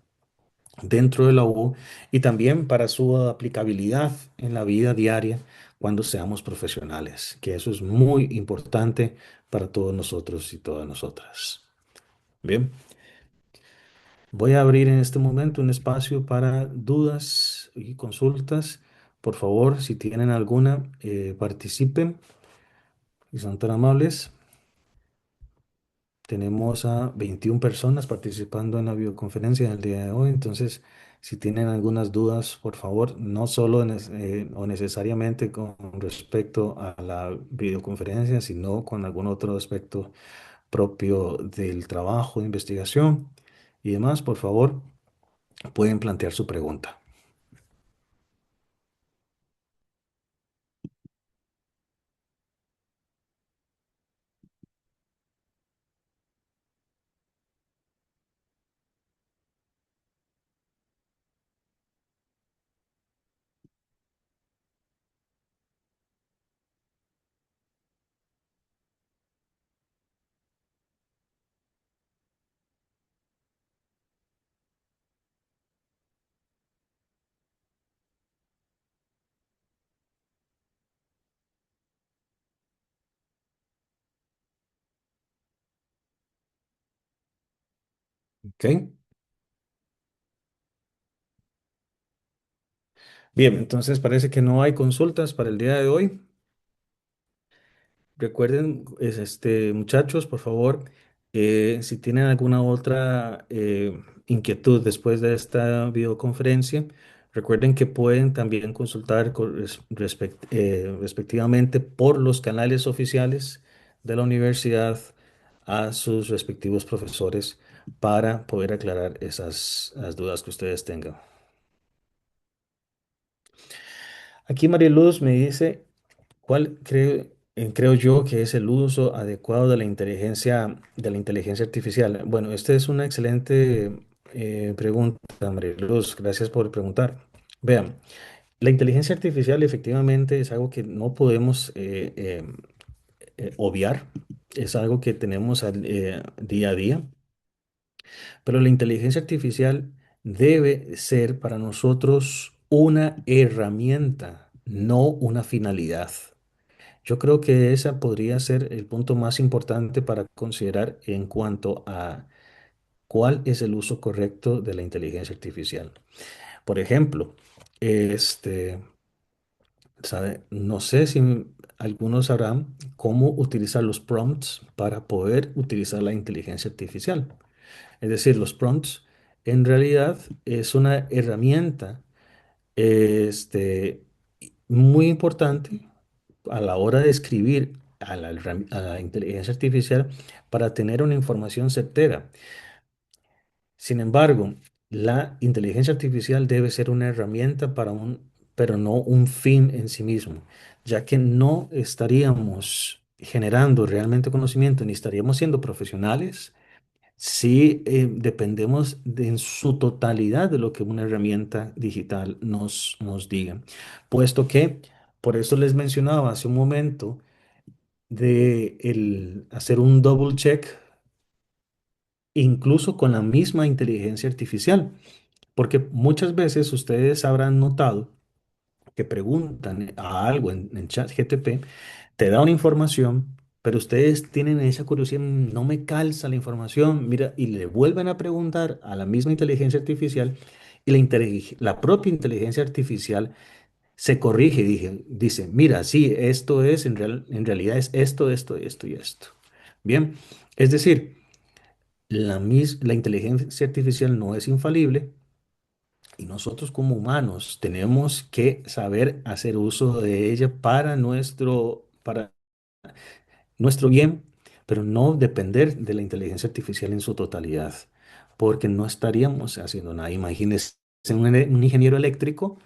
dentro de la U y también para su aplicabilidad en la vida diaria cuando seamos profesionales, que eso es muy importante para todos nosotros y todas nosotras. Bien. Voy a abrir en este momento un espacio para dudas y consultas. Por favor, si tienen alguna, participen y son tan amables. Tenemos a 21 personas participando en la videoconferencia del día de hoy. Entonces, si tienen algunas dudas, por favor, no solo o necesariamente con respecto a la videoconferencia, sino con algún otro aspecto propio del trabajo de investigación y demás, por favor, pueden plantear su pregunta. ¿Ok? Bien, entonces parece que no hay consultas para el día de hoy. Recuerden, muchachos, por favor, si tienen alguna otra inquietud después de esta videoconferencia, recuerden que pueden también consultar respectivamente por los canales oficiales de la universidad a sus respectivos profesores para poder aclarar esas las dudas que ustedes tengan. Aquí Mariluz me dice, ¿cuál creo yo que es el uso adecuado de la inteligencia artificial? Bueno, esta es una excelente pregunta, Mariluz. Gracias por preguntar. Vean, la inteligencia artificial efectivamente es algo que no podemos obviar. Es algo que tenemos día a día. Pero la inteligencia artificial debe ser para nosotros una herramienta, no una finalidad. Yo creo que ese podría ser el punto más importante para considerar en cuanto a cuál es el uso correcto de la inteligencia artificial. Por ejemplo, no sé si algunos sabrán cómo utilizar los prompts para poder utilizar la inteligencia artificial. Es decir, los prompts en realidad es una herramienta este, muy importante a la hora de escribir a la inteligencia artificial para tener una información certera. Sin embargo, la inteligencia artificial debe ser una herramienta pero no un fin en sí mismo, ya que no estaríamos generando realmente conocimiento ni estaríamos siendo profesionales si dependemos en su totalidad de lo que una herramienta digital nos diga. Puesto que, por eso les mencionaba hace un momento, de el hacer un double check incluso con la misma inteligencia artificial, porque muchas veces ustedes habrán notado que preguntan a algo en ChatGPT, te da una información, pero ustedes tienen esa curiosidad, no me calza la información, mira, y le vuelven a preguntar a la misma inteligencia artificial y la propia inteligencia artificial se corrige, dice, mira, sí, esto es, en realidad es esto, esto, esto y esto. Bien, es decir, la inteligencia artificial no es infalible y nosotros como humanos tenemos que saber hacer uso de ella para nuestro bien, pero no depender de la inteligencia artificial en su totalidad, porque no estaríamos haciendo nada. Imagínense un ingeniero eléctrico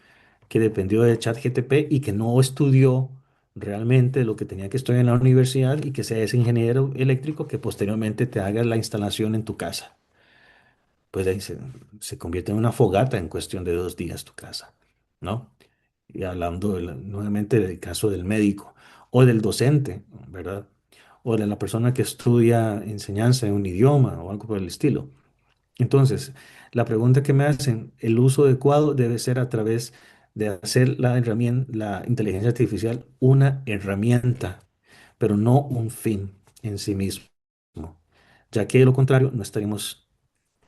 que dependió de ChatGPT y que no estudió realmente lo que tenía que estudiar en la universidad y que sea ese ingeniero eléctrico que posteriormente te haga la instalación en tu casa. Pues ahí se convierte en una fogata en cuestión de 2 días tu casa, ¿no? Y hablando nuevamente del caso del médico o del docente, ¿verdad? O de la persona que estudia enseñanza de un idioma o algo por el estilo. Entonces, la pregunta que me hacen, el uso adecuado debe ser a través de hacer la inteligencia artificial una herramienta, pero no un fin en sí mismo, ya que de lo contrario no estaríamos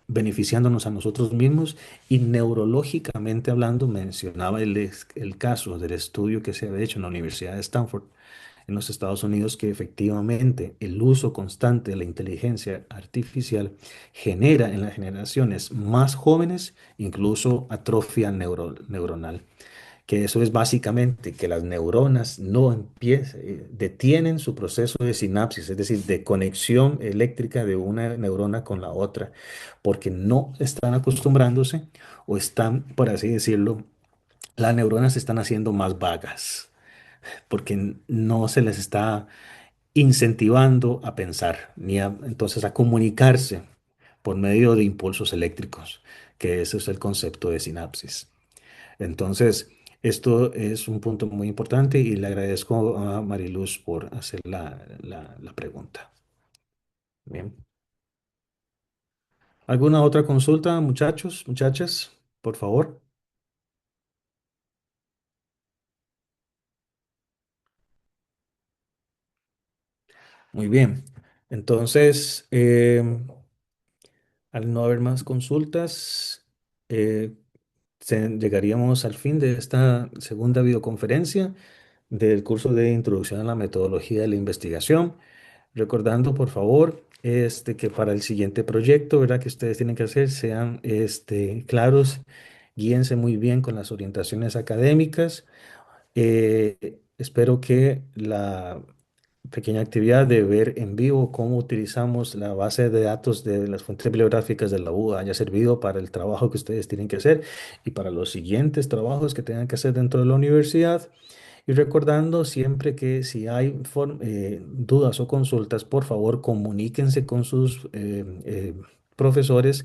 beneficiándonos a nosotros mismos y neurológicamente hablando, mencionaba el caso del estudio que se había hecho en la Universidad de Stanford en los Estados Unidos, que efectivamente el uso constante de la inteligencia artificial genera en las generaciones más jóvenes incluso atrofia neuronal, que eso es básicamente que las neuronas no detienen su proceso de sinapsis, es decir, de conexión eléctrica de una neurona con la otra, porque no están acostumbrándose o están, por así decirlo, las neuronas se están haciendo más vagas, porque no se les está incentivando a pensar, entonces a comunicarse por medio de impulsos eléctricos, que ese es el concepto de sinapsis. Entonces, esto es un punto muy importante y le agradezco a Mariluz por hacer la pregunta. Bien. ¿Alguna otra consulta, muchachos, muchachas? Por favor. Muy bien. Entonces, al no haber más consultas, eh, llegaríamos al fin de esta segunda videoconferencia del curso de Introducción a la Metodología de la Investigación. Recordando, por favor, que para el siguiente proyecto, ¿verdad? Que ustedes tienen que hacer, sean claros, guíense muy bien con las orientaciones académicas. Espero que la pequeña actividad de ver en vivo cómo utilizamos la base de datos de las fuentes bibliográficas de la U haya servido para el trabajo que ustedes tienen que hacer y para los siguientes trabajos que tengan que hacer dentro de la universidad. Y recordando siempre que si hay dudas o consultas, por favor comuníquense con sus profesores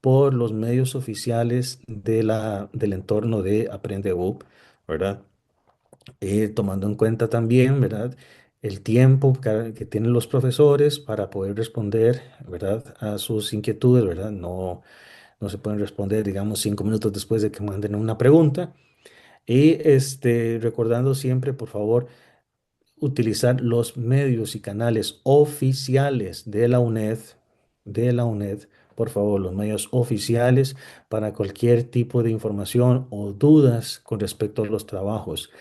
por los medios oficiales del entorno de AprendeU, ¿verdad? Tomando en cuenta también, ¿verdad? El tiempo que tienen los profesores para poder responder, ¿verdad? A sus inquietudes, ¿verdad? No se pueden responder, digamos, 5 minutos después de que manden una pregunta. Y recordando siempre, por favor, utilizar los medios y canales oficiales de la UNED, por favor, los medios oficiales para cualquier tipo de información o dudas con respecto a los trabajos.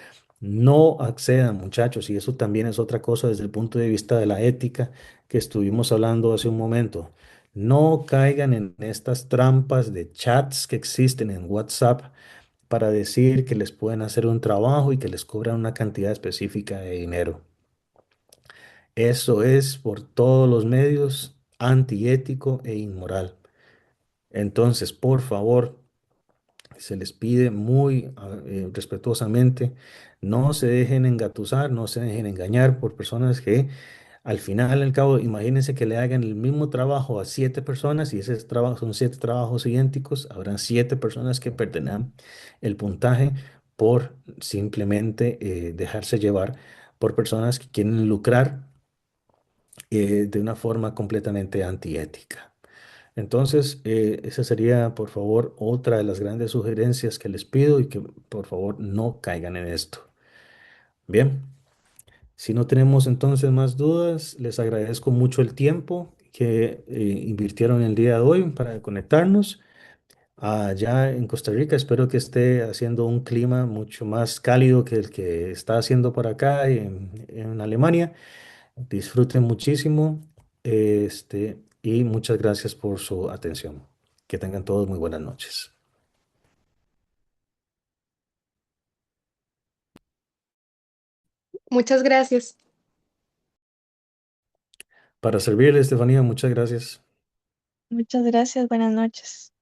No accedan, muchachos, y eso también es otra cosa desde el punto de vista de la ética que estuvimos hablando hace un momento. No caigan en estas trampas de chats que existen en WhatsApp para decir que les pueden hacer un trabajo y que les cobran una cantidad específica de dinero. Eso es por todos los medios antiético e inmoral. Entonces, por favor, se les pide muy respetuosamente, no se dejen engatusar, no se dejen engañar por personas que al final, al cabo, imagínense que le hagan el mismo trabajo a 7 personas y ese trabajo son 7 trabajos idénticos, habrán 7 personas que perderán el puntaje por simplemente dejarse llevar por personas que quieren lucrar de una forma completamente antiética. Entonces, esa sería, por favor, otra de las grandes sugerencias que les pido y que por favor no caigan en esto. Bien, si no tenemos entonces más dudas, les agradezco mucho el tiempo que invirtieron el día de hoy para conectarnos. Allá en Costa Rica, espero que esté haciendo un clima mucho más cálido que el que está haciendo por acá en Alemania. Disfruten muchísimo, y muchas gracias por su atención. Que tengan todos muy buenas noches. Muchas gracias. Para servirle, Estefanía, muchas gracias. Muchas gracias, buenas noches.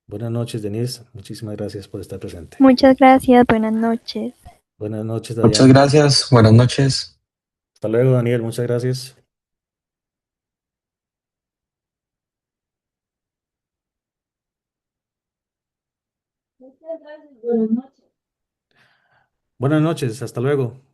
Buenas noches, Denise. Muchísimas gracias por estar presente. Muchas gracias, buenas noches. Buenas noches, Muchas Dayana. gracias, buenas noches. Hasta luego, Daniel. Muchas gracias. Buenas noches. Hasta luego.